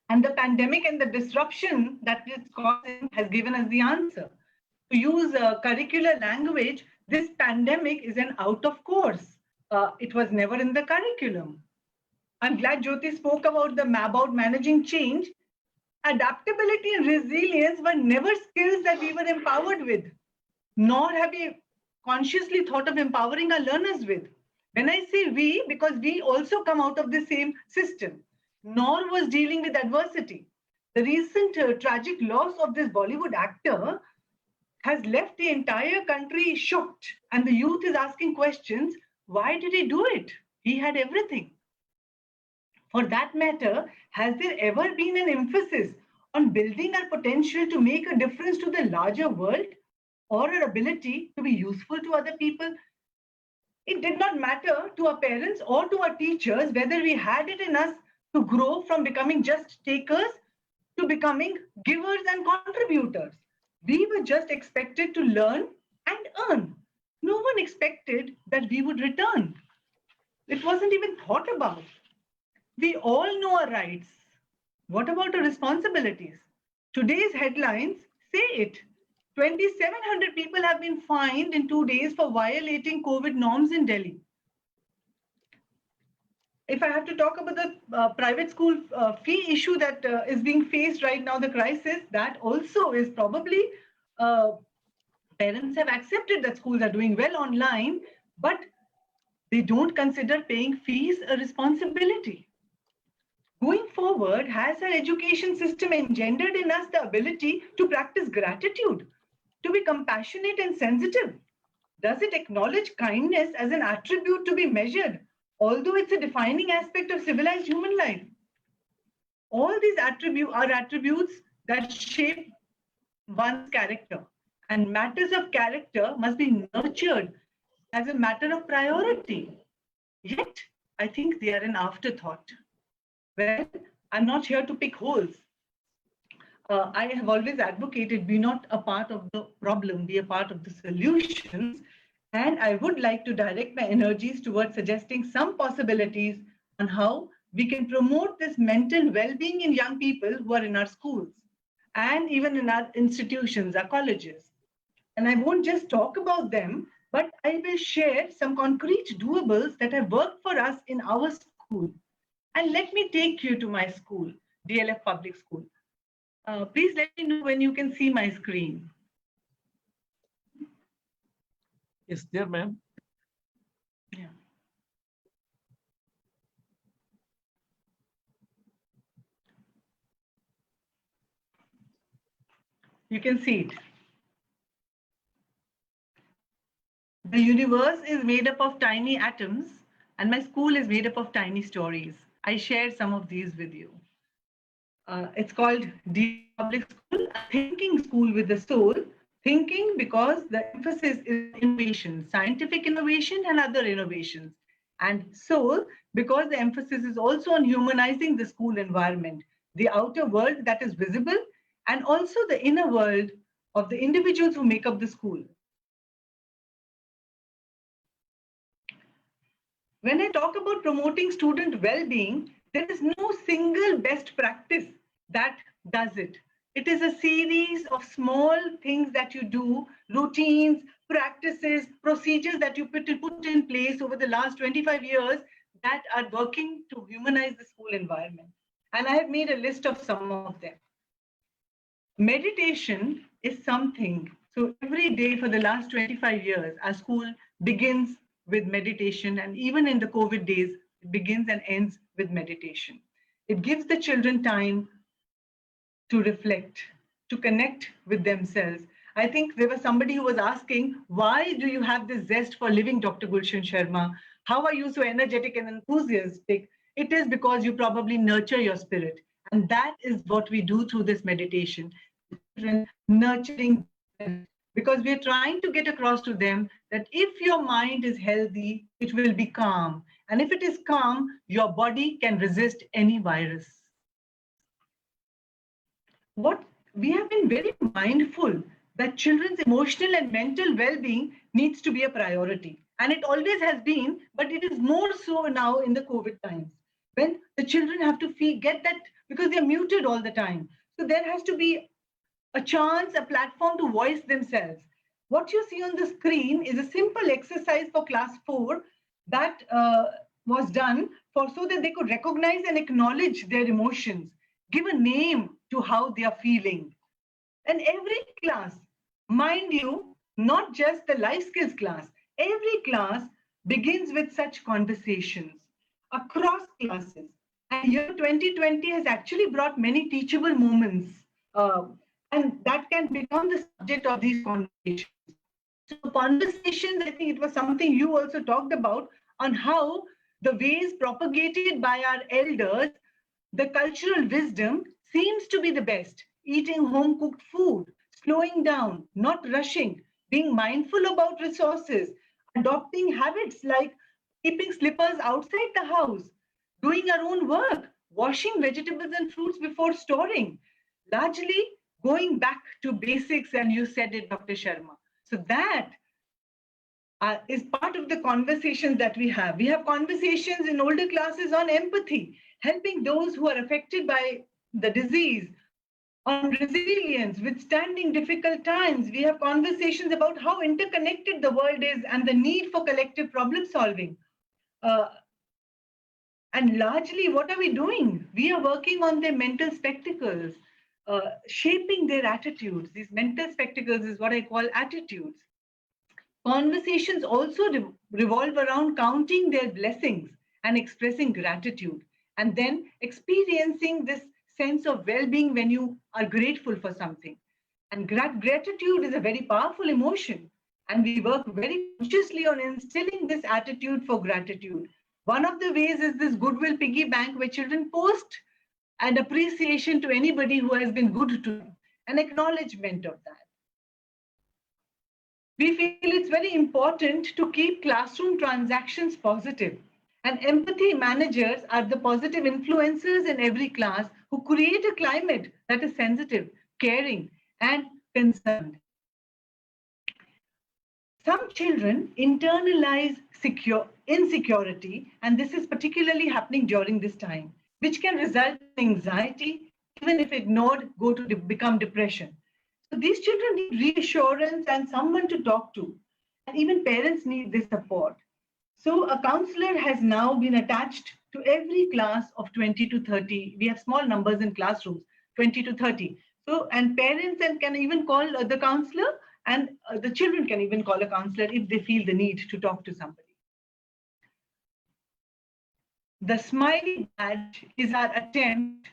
And the pandemic and the disruption that it's causing has given us the answer. To use curricular language, this pandemic is an out of course. It was never in the curriculum. I'm glad Jyoti spoke about managing change. Adaptability and resilience were never skills that we were empowered with, nor have we consciously thought of empowering our learners with. When I say we, because we also come out of the same system, nor was dealing with adversity. The recent tragic loss of this Bollywood actor has left the entire country shocked, and the youth is asking questions. Why did he do it? He had everything. For that matter, has there ever been an emphasis on building our potential to make a difference to the larger world or our ability to be useful to other people? It did not matter to our parents or to our teachers whether we had it in us to grow from becoming just takers to becoming givers and contributors. We were just expected to learn and earn. No one expected that we would return. It wasn't even thought about. We all know our rights. What about our responsibilities? Today's headlines say it. 2,700 people have been fined in 2 days for violating COVID norms in Delhi. If I have to talk about the private school fee issue that is being faced right now, the crisis, that also is probably, parents have accepted that schools are doing well online, but they don't consider paying fees a responsibility. Going forward, has our education system engendered in us the ability to practice gratitude, to be compassionate and sensitive? Does it acknowledge kindness as an attribute to be measured, although it's a defining aspect of civilized human life? All these attributes are attributes that shape one's character, and matters of character must be nurtured as a matter of priority. Yet, I think they are an afterthought. Well, I'm not here to pick holes. I have always advocated be not a part of the problem, be a part of the solutions. And I would like to direct my energies towards suggesting some possibilities on how we can promote this mental well-being in young people who are in our schools and even in our institutions, our colleges. And I won't just talk about them, but I will share some concrete doables that have worked for us in our school. And let me take you to my school, DLF Public School. Please let me know when you can see my screen. Is there, ma'am? Yeah. You can see it. The universe is made up of tiny atoms, and my school is made up of tiny stories. I shared some of these with you. It's called DLF Public School, a thinking school with a soul. Thinking because the emphasis is innovation, scientific innovation and other innovations. And soul because the emphasis is also on humanizing the school environment, the outer world that is visible, and also the inner world of the individuals who make up the school. When I talk about promoting student well-being, there is no single best practice that does it. It is a series of small things that you do, routines, practices, procedures that you put in place over the last 25 years that are working to humanize the school environment. And I have made a list of some of them. Meditation is something. So every day for the last 25 years, our school begins with meditation, and even in the COVID days, it begins and ends with meditation. It gives the children time to reflect, to connect with themselves. I think there was somebody who was asking, why do you have this zest for living, Dr. Gulshan Sharma? How are you so energetic and enthusiastic? It is because you probably nurture your spirit. And that is what we do through this meditation, nurturing them. Because we're trying to get across to them that if your mind is healthy, it will be calm. And if it is calm, your body can resist any virus. What we have been very mindful that children's emotional and mental well-being needs to be a priority. And it always has been, but it is more so now in the COVID times, when the children have to get that, because they're muted all the time. So there has to be a chance, a platform to voice themselves. What you see on the screen is a simple exercise for class 4 that was done so that they could recognize and acknowledge their emotions, give a name to how they are feeling. And every class, mind you, not just the life skills class, every class begins with such conversations across classes. And year 2020 has actually brought many teachable moments. And that can become the subject of these conversations. So conversations, I think it was something you also talked about on how the ways propagated by our elders, the cultural wisdom seems to be the best. Eating home-cooked food, slowing down, not rushing, being mindful about resources, adopting habits like keeping slippers outside the house, doing our own work, washing vegetables and fruits before storing, largely going back to basics, and you said it, Dr. Sharma. So that is part of the conversations that we have. We have conversations in older classes on empathy, helping those who are affected by the disease, on resilience, withstanding difficult times. We have conversations about how interconnected the world is and the need for collective problem solving. And largely, what are we doing? We are working on their mental spectacles, shaping their attitudes. These mental spectacles is what I call attitudes. Conversations also revolve around counting their blessings and expressing gratitude, and then experiencing this sense of well-being when you are grateful for something. And gratitude is a very powerful emotion, and we work very consciously on instilling this attitude for gratitude. One of the ways is this goodwill piggy bank, where children post an appreciation to anybody who has been good to them, an acknowledgement of that. We feel it's very important to keep classroom transactions positive. And empathy managers are the positive influencers in every class who create a climate that is sensitive, caring, and concerned. Some children internalize insecurity, and this is particularly happening during this time, which can result in anxiety, even if ignored, become depression. So these children need reassurance and someone to talk to, and even parents need this support. So a counselor has now been attached to every class of 20 to 30. We have small numbers in classrooms, 20 to 30. So, and parents can even call the counselor, and the children can even call a counselor if they feel the need to talk to somebody. The smiley badge is our attempt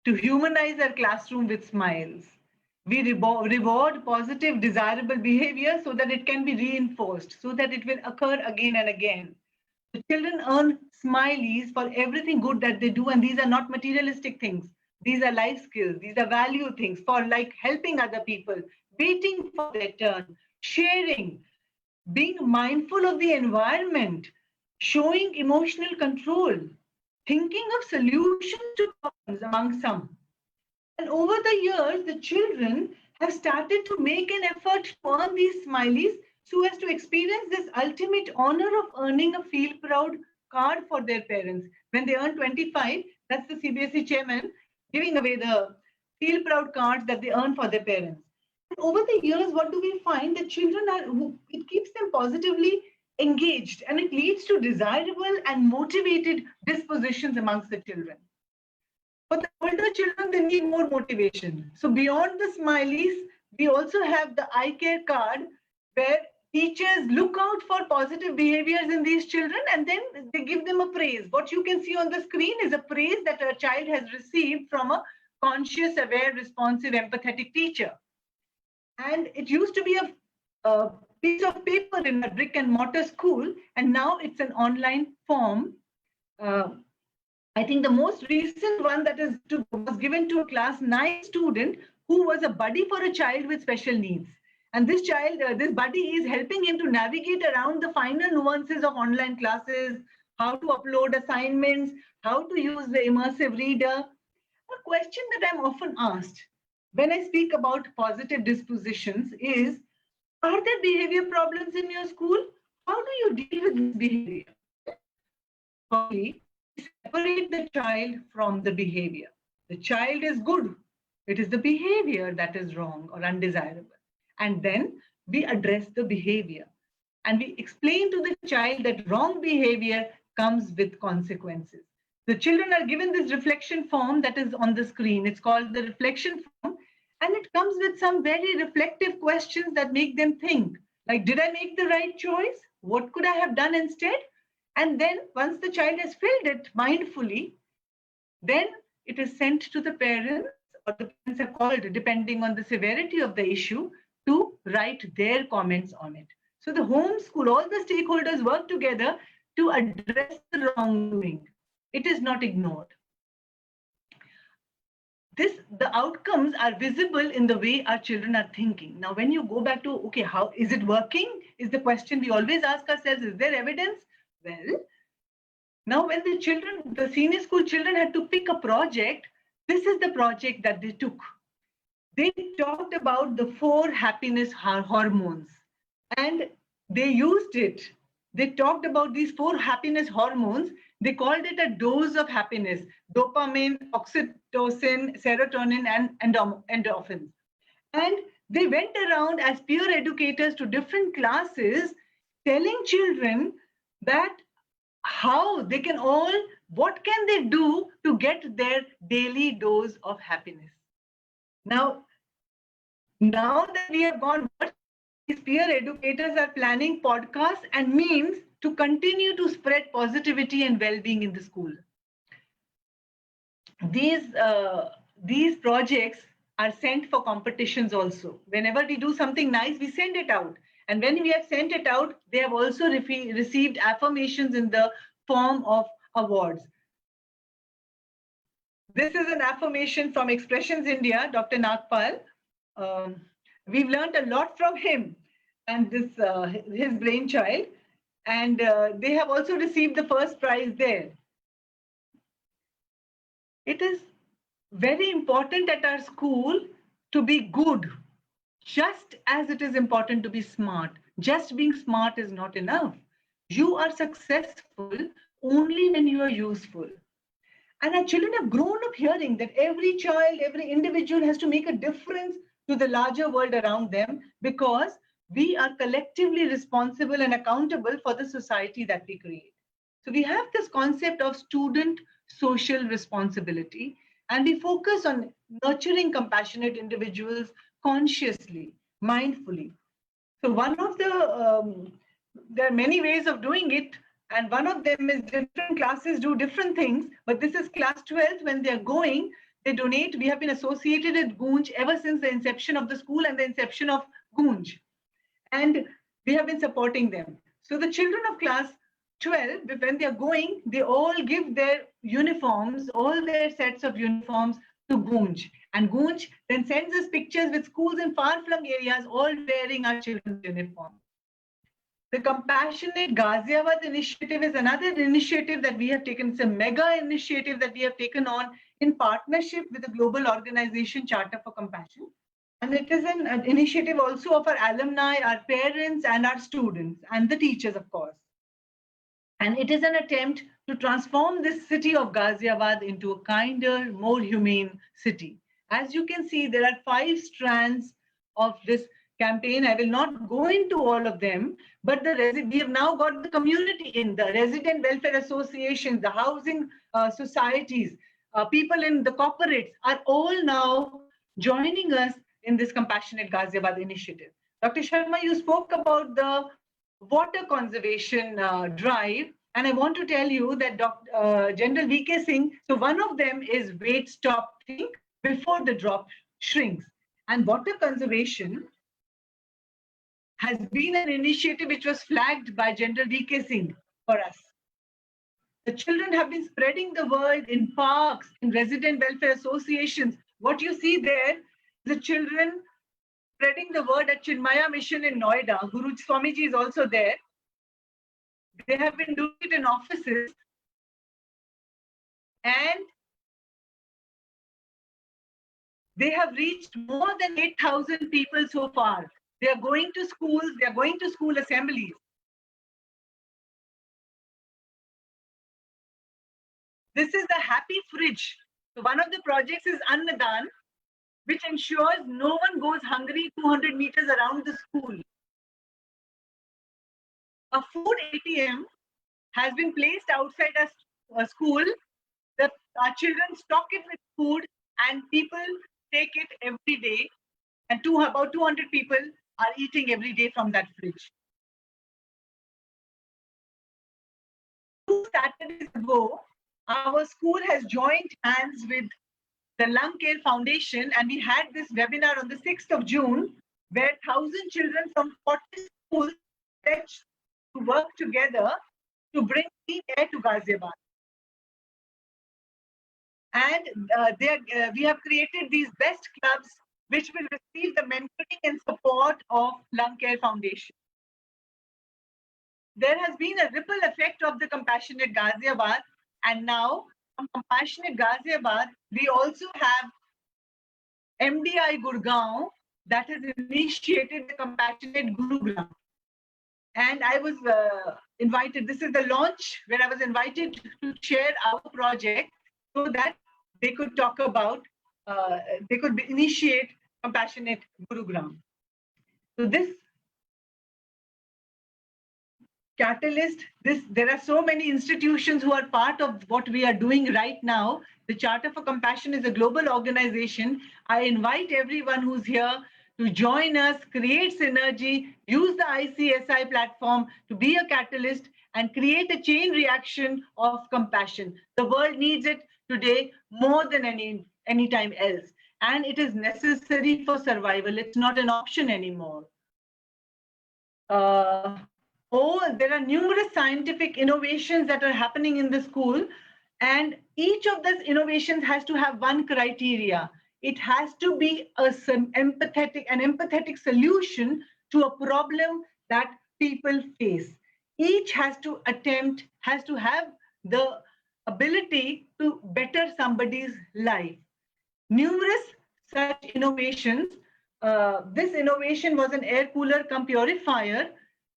to humanize our classroom with smiles. We reward positive, desirable behavior so that it can be reinforced, so that it will occur again and again. The children earn smileys for everything good that they do, and these are not materialistic things. These are life skills. These are value things for like helping other people, waiting for their turn, sharing, being mindful of the environment, showing emotional control, thinking of solutions to problems among some. And over the years, the children have started to make an effort to earn these smileys so as to experience this ultimate honor of earning a Feel Proud card for their parents. When they earn 25, that's the CBSE chairman giving away the Feel Proud cards that they earn for their parents. And over the years, what do we find? The children it keeps them positively engaged, and it leads to desirable and motivated dispositions amongst the children. For the older children, they need more motivation. So beyond the smileys, we also have the eye care card, where teachers look out for positive behaviors in these children, and then they give them a praise. What you can see on the screen is a praise that a child has received from a conscious, aware, responsive, empathetic teacher. And it used to be a piece of paper in a brick and mortar school, and now it's an online form. I think the most recent one that was given to a class 9 student who was a buddy for a child with special needs. And this child, this buddy is helping him to navigate around the finer nuances of online classes, how to upload assignments, how to use the immersive reader. A question that I'm often asked when I speak about positive dispositions is, are there behavior problems in your school? How do you deal with this behavior? Firstly, separate the child from the behavior. The child is good. It is the behavior that is wrong or undesirable. And then we address the behavior. And we explain to the child that wrong behavior comes with consequences. The children are given this reflection form that is on the screen. It's called the reflection form. And it comes with some very reflective questions that make them think. Like, did I make the right choice? What could I have done instead? And then once the child has filled it mindfully, then it is sent to the parents, or the parents are called, depending on the severity of the issue, to write their comments on it. So the homeschool, all the stakeholders work together to address the wrongdoing. It is not ignored. the outcomes are visible in the way our children are thinking. Now, when you go back to, okay, how is it working? Is the question we always ask ourselves, is there evidence? Well, now when the senior school children had to pick a project, this is the project that they took. They talked about the 4 happiness hormones and they used it. They talked about these 4 happiness hormones. They called it a dose of happiness: dopamine, oxytocin, serotonin, and endorphins. And they went around as peer educators to different classes, telling children that how they can all, what can they do to get their daily dose of happiness. Now that we have gone, these peer educators are planning podcasts and memes to continue to spread positivity and well-being in the school. These projects are sent for competitions also. Whenever we do something nice, we send it out. And when we have sent it out, they have also received affirmations in the form of awards. This is an affirmation from Expressions India, Dr. Nagpal. We've learned a lot from him and this his brainchild. And they have also received the first prize there. It is very important at our school to be good, just as it is important to be smart. Just being smart is not enough. You are successful only when you are useful. And our children have grown up hearing that every child, every individual has to make a difference to the larger world around them, because we are collectively responsible and accountable for the society that we create. So we have this concept of student social responsibility, and we focus on nurturing compassionate individuals consciously, mindfully. So one of there are many ways of doing it, and one of them is different classes do different things, but this is class 12th. When they're going, they donate. We have been associated with Goonj ever since the inception of the school and the inception of Goonj. And we have been supporting them. So the children of class 12, when they're going, they all give their uniforms, all their sets of uniforms to Goonj. And Goonj then sends us pictures with schools in far-flung areas all wearing our children's uniform. The Compassionate Ghaziabad initiative is another initiative that we have taken. It's a mega initiative that we have taken on in partnership with the global organization Charter for Compassion. And it is an initiative also of our alumni, our parents, and our students, and the teachers, of course. And it is an attempt to transform this city of Ghaziabad into a kinder, more humane city. As you can see, there are 5 strands of this campaign. I will not go into all of them, but we have now got the community in, the resident welfare associations, the housing societies, people in the corporates are all now joining us in this Compassionate Ghaziabad initiative. Dr. Sharma, you spoke about the water conservation drive, and I want to tell you that General VK Singh, so one of them is wait, stop, think before the drop shrinks. And water conservation has been an initiative which was flagged by General VK Singh for us. The children have been spreading the word in parks, in resident welfare associations. What you see there, the children spreading the word at Chinmaya Mission in Noida. Guru Swamiji is also there. They have been doing it in offices. And they have reached more than 8,000 people so far. They are going to schools, they are going to school assemblies. This is the Happy Fridge. So one of the projects is Annadan, which ensures no one goes hungry 200 meters around the school. A food ATM has been placed outside a school. Our children stock it with food and people take it every day. And about 200 people are eating every day from that fridge. 2 Saturdays ago, our school has joined hands with the Lung Care Foundation, and we had this webinar on the 6th of June, where 1,000 children from 40 schools pledged to work together to bring clean air to Ghaziabad. And we have created these best clubs which will receive the mentoring and support of Lung Care Foundation. There has been a ripple effect of the Compassionate Ghaziabad, and now from Compassionate Ghaziabad, we also have MDI Gurgaon that has initiated the Compassionate Gurugram. And I was invited, this is the launch where I was invited to share our project so that they could talk about, they could initiate Compassionate Gurugram. So this catalyst, there are so many institutions who are part of what we are doing right now. The Charter for Compassion is a global organization. I invite everyone who's here to join us, create synergy, use the ICSI platform to be a catalyst and create a chain reaction of compassion. The world needs it today more than any time else. And it is necessary for survival. It's not an option anymore. There are numerous scientific innovations that are happening in the school, and each of these innovations has to have one criteria. It has to be an empathetic solution to a problem that people face. Each has to have the ability to better somebody's life. Numerous such innovations. This innovation was an air cooler cum purifier,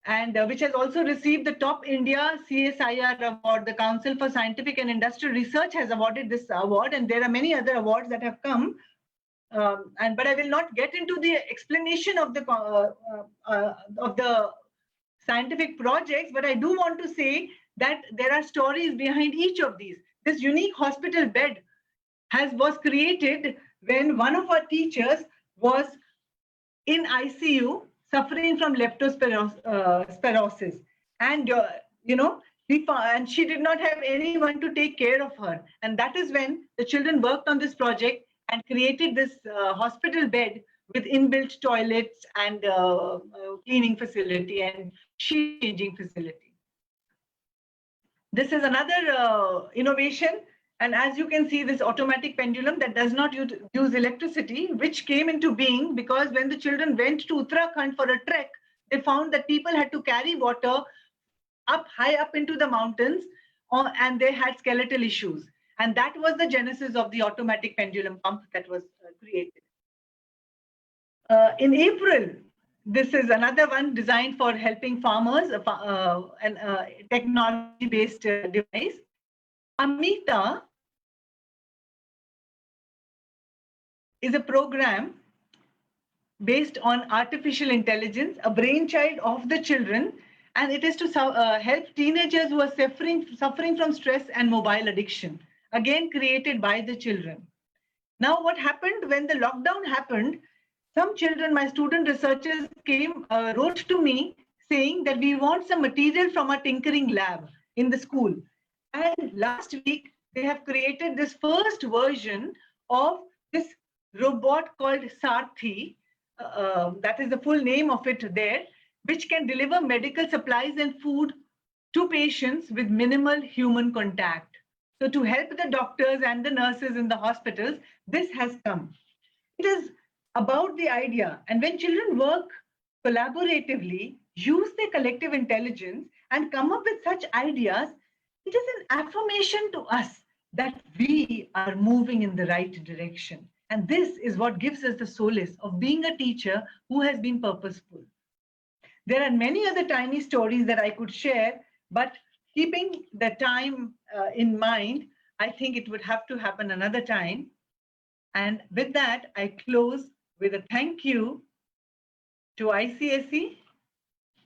and which has also received the Top India CSIR award. The Council for Scientific and Industrial Research has awarded this award, and there are many other awards that have come. But I will not get into the explanation of the scientific projects, but I do want to say that there are stories behind each of these. This unique hospital bed was created when one of our teachers was in ICU suffering from leptospirosis, and and she did not have anyone to take care of her, and that is when the children worked on this project and created this hospital bed with inbuilt toilets and cleaning facility and sheet changing facility. This is another innovation. And as you can see, this automatic pendulum that does not use electricity, which came into being because when the children went to Uttarakhand for a trek, they found that people had to carry water high up into the mountains, and they had skeletal issues. And that was the genesis of the automatic pendulum pump that was created. In April, this is another one designed for helping farmers, and technology-based device. Amita is a program based on artificial intelligence, a brainchild of the children, and it is to help teenagers who are suffering from stress and mobile addiction, again created by the children. Now, what happened when the lockdown happened, some children, my student researchers wrote to me saying that we want some material from our tinkering lab in the school. And last week, they have created this first version of this robot called Sarthi. That is the full name of it there, which can deliver medical supplies and food to patients with minimal human contact. So to help the doctors and the nurses in the hospitals, this has come. It is about the idea. And when children work collaboratively, use their collective intelligence and come up with such ideas, it is an affirmation to us that we are moving in the right direction. And this is what gives us the solace of being a teacher who has been purposeful. There are many other tiny stories that I could share, but keeping the time in mind, I think it would have to happen another time. And with that, I close with a thank you to ICSE,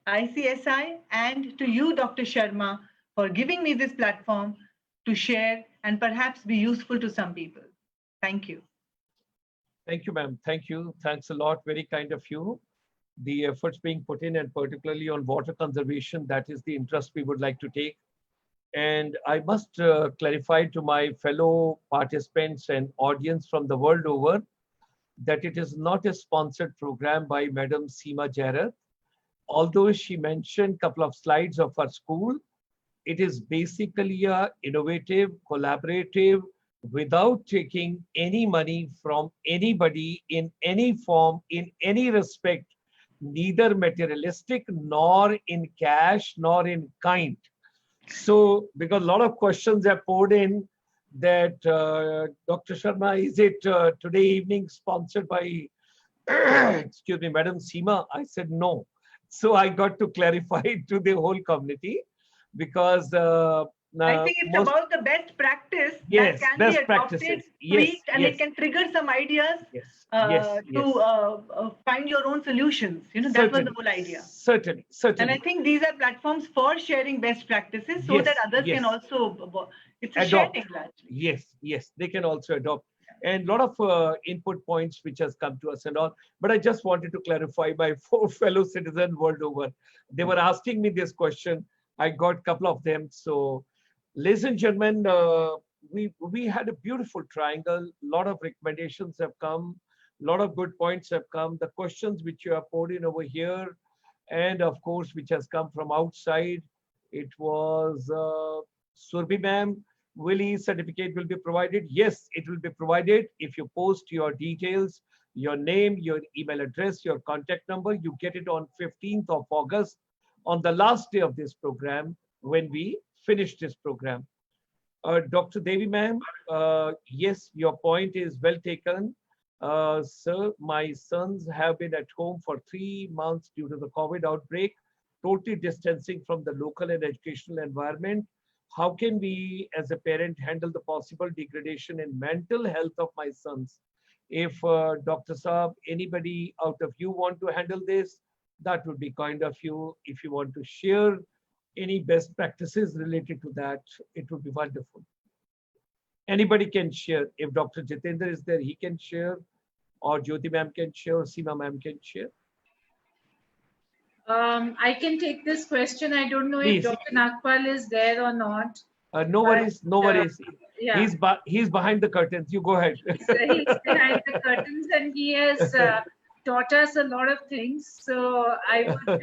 ICSI, and to you, Dr. Sharma, for giving me this platform to share and perhaps be useful to some people. Thank you. Thank you, ma'am. Thank you. Thanks a lot. Very kind of you. The efforts being put in, and particularly on water conservation, that is the interest we would like to take. And I must clarify to my fellow participants and audience from the world over that it is not a sponsored program by Madam Seema Jairath. Although she mentioned a couple of slides of her school, it is basically a innovative, collaborative without taking any money from anybody in any form, in any respect, neither materialistic nor in cash nor in kind. So, because a lot of questions are poured in that Dr. Sharma, is it today evening sponsored by, excuse me, Madam Seema? I said no. So I got to clarify it to the whole community because I think it's about the best practice yes, that can best be adopted, practices. Yes, tweaked, and yes, it can trigger some ideas yes, yes, to yes. find your own solutions. You know, that was the Certainly, whole idea. certainly, And I certainly. think these are platforms for sharing best practices so Yes, that others yes. can also, it's a Adopt. sharing largely. Yes, yes, they can also adopt. And a lot of input points which has come to us and all. But I just wanted to clarify my four fellow citizens world over. They were asking me this question. I got a couple of them. So, ladies and gentlemen, we had a beautiful triangle. A lot of recommendations have come. A lot of good points have come. The questions which you have poured in over here, and of course, which has come from outside. It was Surbhi ma'am. Will e-certificate will be provided? Yes, it will be provided if you post your details, your name, your email address, your contact number. You get it on 15th of August, on the last day of this program, when we finish this program. Dr. Devi ma'am, yes, your point is well taken. Sir, my sons have been at home for 3 months due to the COVID outbreak, totally distancing from the local and educational environment. How can we, as a parent, handle the possible degradation in mental health of my sons? If Dr. Saab, anybody out of you want to handle this, that would be kind of you. If you want to share any best practices related to that, it would be wonderful. Anybody can share. If Dr. Jitendra is there, he can share, or Jyoti ma'am can share, or Seema ma'am can share. I can take this question. I don't know Please. if Dr. Nagpal is there or not. No worries, no worries. Yeah. He's behind the curtains. You go ahead. He's behind the curtains and he has taught us a lot of things. So I would,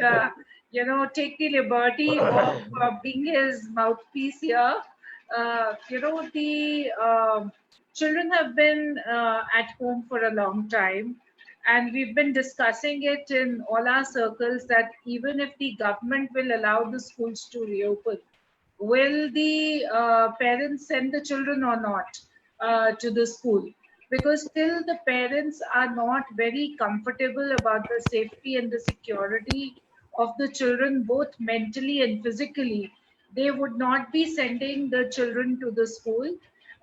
take the liberty of being his mouthpiece here. The children have been at home for a long time. And we've been discussing it in all our circles that even if the government will allow the schools to reopen, will the parents send the children or not to the school? Because still the parents are not very comfortable about the safety and the security of the children, both mentally and physically. They would not be sending the children to the school.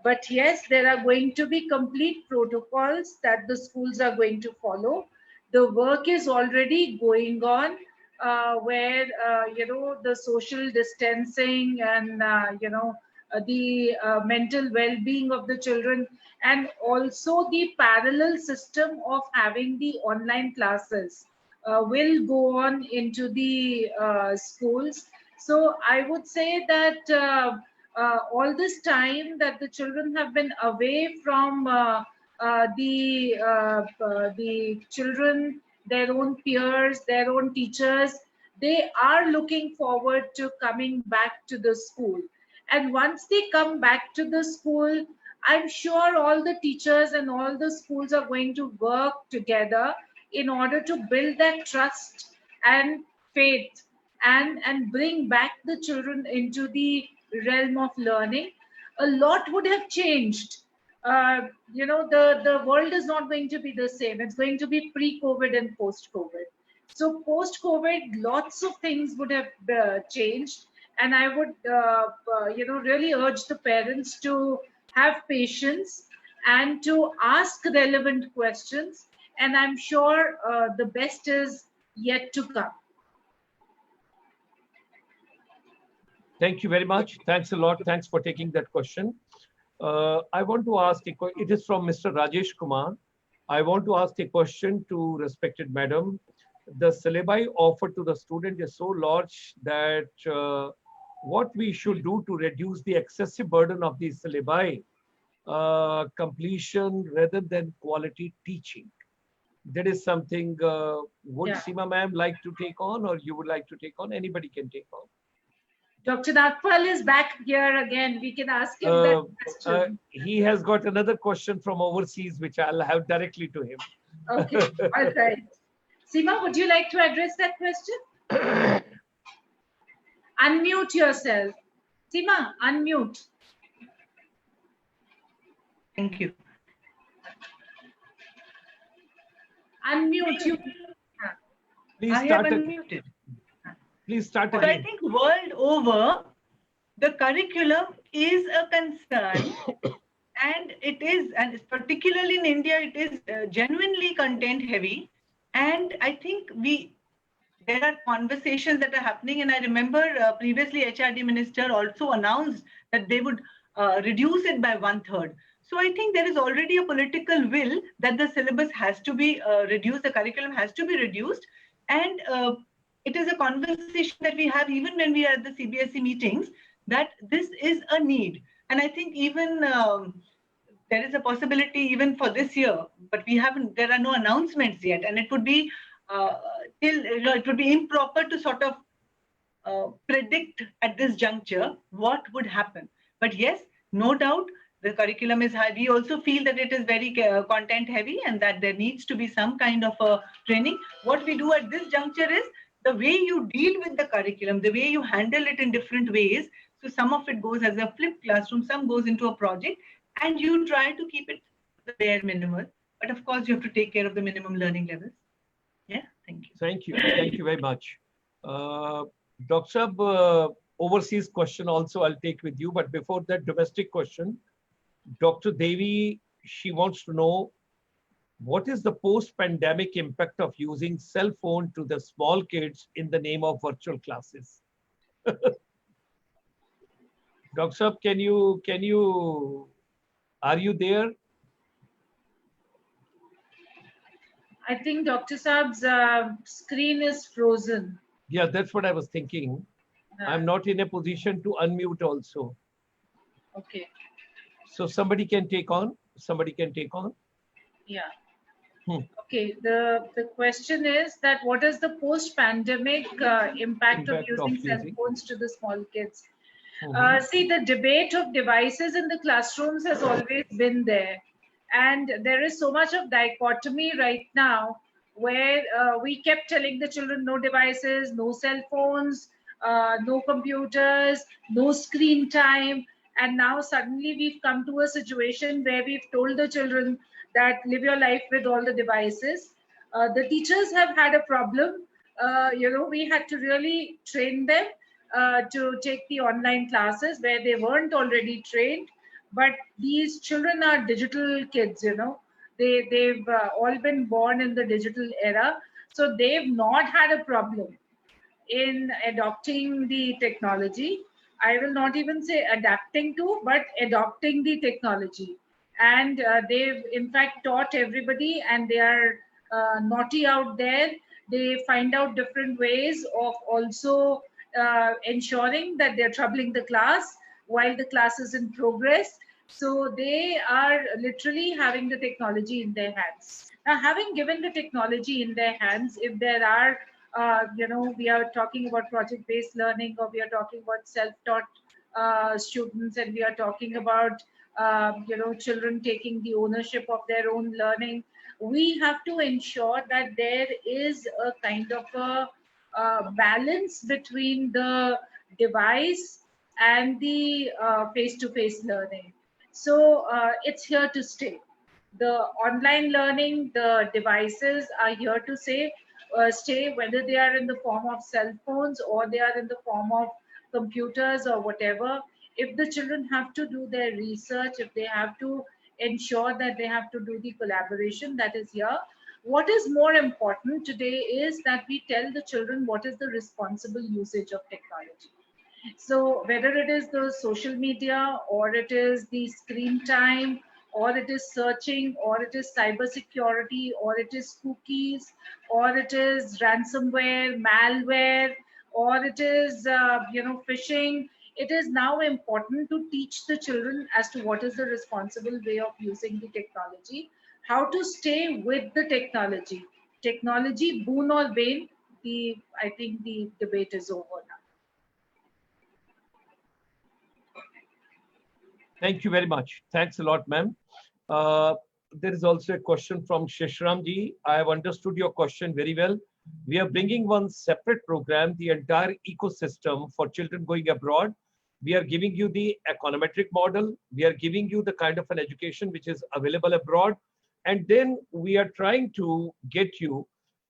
But yes, there are going to be complete protocols that the schools are going to follow. The work is already going on where, the social distancing and, the mental well-being of the children, and also the parallel system of having the online classes will go on into the schools. So I would say that all this time that the children have been away from the children, their own peers, their own teachers, they are looking forward to coming back to the school. And once they come back to the school, I'm sure all the teachers and all the schools are going to work together in order to build that trust and faith and bring back the children into the realm of learning. A lot would have changed. The world is not going to be the same. It's going to be pre-COVID and post-COVID. So post-COVID, lots of things would have changed. And I would, really urge the parents to have patience and to ask relevant questions. And I'm sure the best is yet to come. Thank you very much. Thanks a lot. Thanks for taking that question. I want to ask, it is from Mr. Rajesh Kumar. I want to ask a question to respected madam. The syllabi offered to the student is so large that what we should do to reduce the excessive burden of the syllabi completion rather than quality teaching. That is something, would Seema ma'am like to take on, or you would like to take on? Anybody can take on. Dr. Nagpal is back here again. We can ask him that question. He has got another question from overseas, which I'll have directly to him. Okay, all right. Seema, would you like to address that question? Unmute yourself. Seema, unmute. Thank you. Unmute you. Please I have start. unmuted. Please start So I again. think world over, the curriculum is a concern, and it is, and particularly in India, it is genuinely content heavy. And I think there are conversations that are happening, and I remember previously HRD minister also announced that they would reduce it by 1/3. So I think there is already a political will that the syllabus has to be reduced, the curriculum has to be reduced, and it is a conversation that we have even when we are at the CBSE meetings, that this is a need. And I think even there is a possibility even for this year, but there are no announcements yet, and it would be it would be improper to sort of predict at this juncture what would happen. But yes, no doubt, the curriculum is high. We also feel that it is very content heavy, and that there needs to be some kind of a training. What we do at this juncture is the way you deal with the curriculum, the way you handle it in different ways. So some of it goes as a flipped classroom, some goes into a project, and you try to keep it the bare minimum. But of course, you have to take care of the minimum learning levels. Yeah, thank you. Thank you. Thank you very much. Dr. Saab, overseas question also I'll take with you. But before that, domestic question, Dr. Devi, she wants to know, what is the post-pandemic impact of using cell phone to the small kids in the name of virtual classes? Dr. Saab, are you there? I think Dr. Saab's screen is frozen. Yeah, that's what I was thinking. I'm not in a position to unmute also. Okay. So somebody can take on. Somebody can take on. Yeah. Okay. The question is that what is the post-pandemic impact of using cell phones to the small kids? See, the debate of devices in the classrooms has always been there. And there is so much of dichotomy right now where we kept telling the children no devices, no cell phones, no computers, no screen time. And now suddenly we've come to a situation where we've told the children that live your life with all the devices. The teachers have had a problem. We had to really train them to take the online classes where they weren't already trained. But these children are digital kids, they've all been born in the digital era. So they've not had a problem in adopting the technology. I will not even say adapting to, but adopting the technology. And they've in fact taught everybody, and they are naughty out there. They find out different ways of also ensuring that they're troubling the class while the class is in progress. So they are literally having the technology in their hands. Now, having given the technology in their hands, if there are, we are talking about project-based learning, or we are talking about self-taught students, and we are talking about, children taking the ownership of their own learning, we have to ensure that there is a kind of a balance between the device and the face-to-face learning. So it's here to stay. The online learning, the devices are here to stay, whether they are in the form of cell phones or they are in the form of computers or whatever. If the children have to do their research, if they have to ensure that they have to do the collaboration, that is here. What is more important today is that we tell the children what is the responsible usage of technology. So whether it is the social media, or it is the screen time, or it is searching, or it is cybersecurity, or it is cookies, or it is ransomware, malware, or it is phishing, it is now important to teach the children as to what is the responsible way of using the technology, how to stay with the technology. Technology, boon or bane, I think the debate is over now. Thank you very much. Thanks a lot, ma'am. There is also a question from Shishramji. I have understood your question very well. We are bringing one separate program, the entire ecosystem for children going abroad. We are giving you the econometric model. We are giving you the kind of an education which is available abroad. And then we are trying to get you,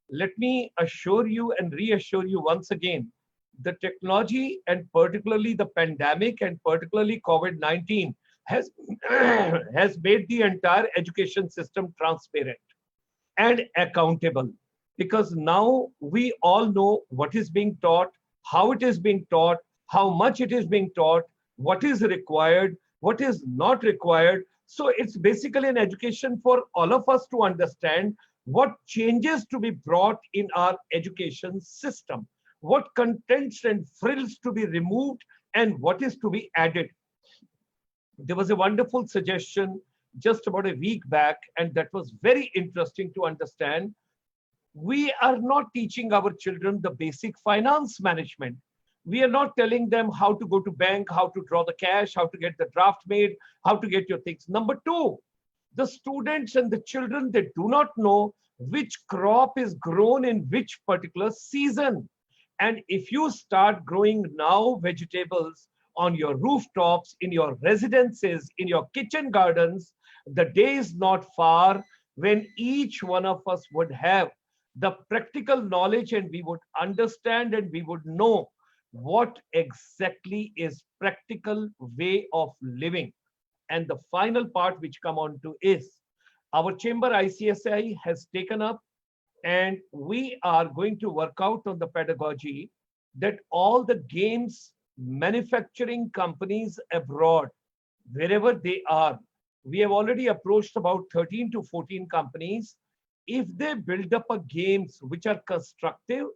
let me assure you and reassure you once again, the technology and particularly the pandemic and particularly COVID-19 has, has made the entire education system transparent and accountable, because now we all know what is being taught, how it is being taught, how much it is being taught, what is required, what is not required. So it's basically an education for all of us to understand what changes to be brought in our education system, what contents and frills to be removed, and what is to be added. There was a wonderful suggestion just about a week back, and that was very interesting to understand. We are not teaching our children the basic finance management. We are not telling them how to go to bank, how to draw the cash, how to get the draft made, how to get your things. Number two, the students and the children, they do not know which crop is grown in which particular season. And if you start growing now vegetables on your rooftops, in your residences, in your kitchen gardens, the day is not far when each one of us would have the practical knowledge, and we would understand and we would know what exactly is practical way of living. And the final part which come on to is our chamber ICSI has taken up, and we are going to work out on the pedagogy that all the games manufacturing companies abroad, wherever they are, we have already approached about 13 to 14 companies. If they build up a games which are constructive,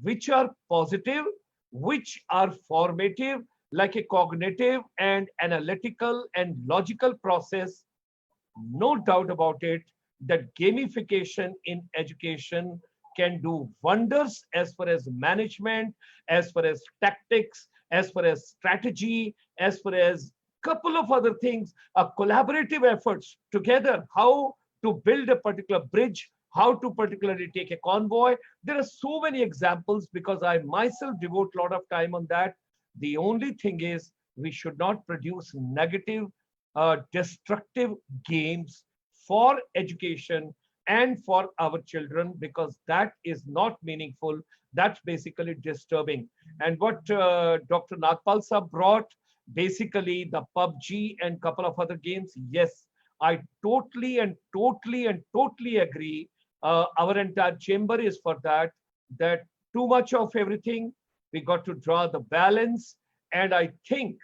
which are positive, which are formative, like a cognitive and analytical and logical process, no doubt about it, that gamification in education can do wonders as far as management, as far as tactics, as far as strategy, as far as couple of other things, collaborative efforts together, how to build a particular bridge, how to particularly take a convoy. There are so many examples because I myself devote a lot of time on that. The only thing is we should not produce negative, destructive games for education and for our children, because that is not meaningful. That's basically disturbing. And what Dr. Nagpal Sahab brought, basically the PUBG and couple of other games, yes, I totally agree. Our entire chamber is for that, that too much of everything, we got to draw the balance. And I think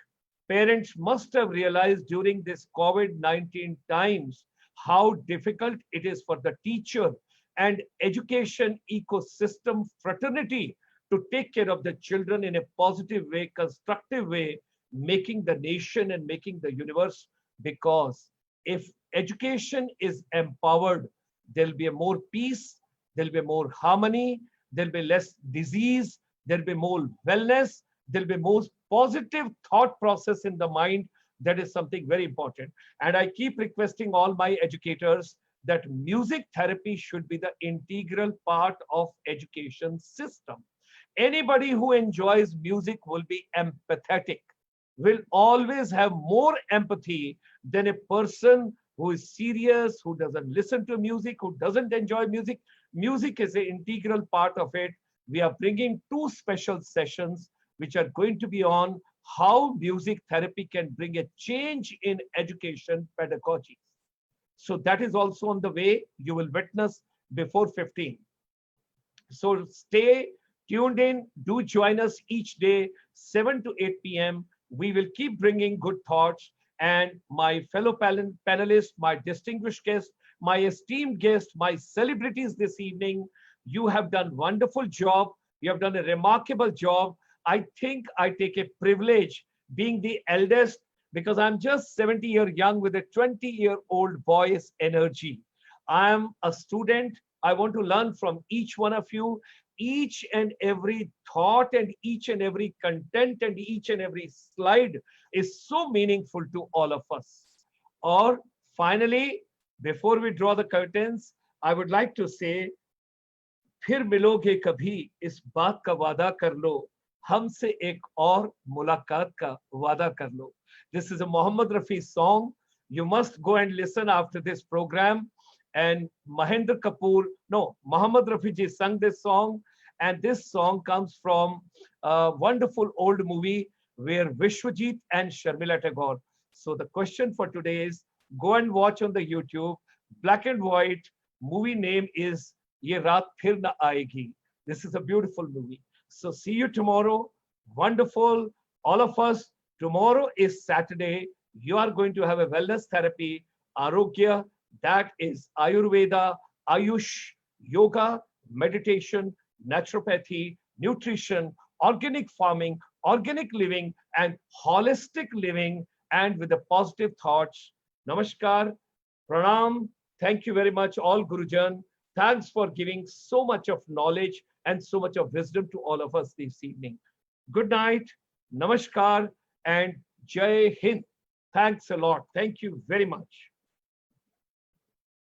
parents must have realized during this COVID-19 times how difficult it is for the teacher and education ecosystem fraternity to take care of the children in a positive way, constructive way, making the nation and making the universe. Because if education is empowered, there'll be a more peace, there'll be more harmony, there'll be less disease, there'll be more wellness, there'll be more positive thought process in the mind. That is something very important. And I keep requesting all my educators that music therapy should be the integral part of education system. Anybody who enjoys music will be empathetic, will always have more empathy than a person who is serious, who doesn't listen to music, who doesn't enjoy music. Music is an integral part of it. We are bringing 2 special sessions which are going to be on how music therapy can bring a change in education pedagogy. So that is also on the way. You will witness before 15. So stay tuned in. Do join us each day, 7 to 8 p.m. We will keep bringing good thoughts. And my fellow panelists, my distinguished guests, my esteemed guests, my celebrities this evening, you have done wonderful job. You have done a remarkable job. I think I take a privilege being the eldest, because I'm just 70-year young with a 20-year-old boy's energy. I am a student. I want to learn from each one of you. each and every thought and each and every content and each and every slide is so meaningful to all of us. Or finally, before we draw the curtains, I would like to say, फिर मिलोगे कभी इस बात का वादा कर लो, हमसे एक और मुलाकात का वादा कर लो. This is a Mohammed Rafi song. You must go and listen after this program. And Mohammed Rafi ji sung this song. And this song comes from a wonderful old movie where Vishwajit and Sharmila Tagore. So the question for today is, go and watch on the YouTube, black and white. Movie name is Ye Raat Phir Na Aayegi. This is a beautiful movie. So see you tomorrow. Wonderful. All of us, tomorrow is Saturday. You are going to have a wellness therapy, Arogya, that is Ayurveda, Ayush, yoga, meditation, naturopathy, nutrition, organic farming, organic living, and holistic living, and with the positive thoughts. Namaskar, pranam. Thank you very much, all Gurujan. Thanks for giving so much of knowledge and so much of wisdom to all of us this evening. Good night, namaskar, and Jai Hind. Thanks a lot. Thank you very much.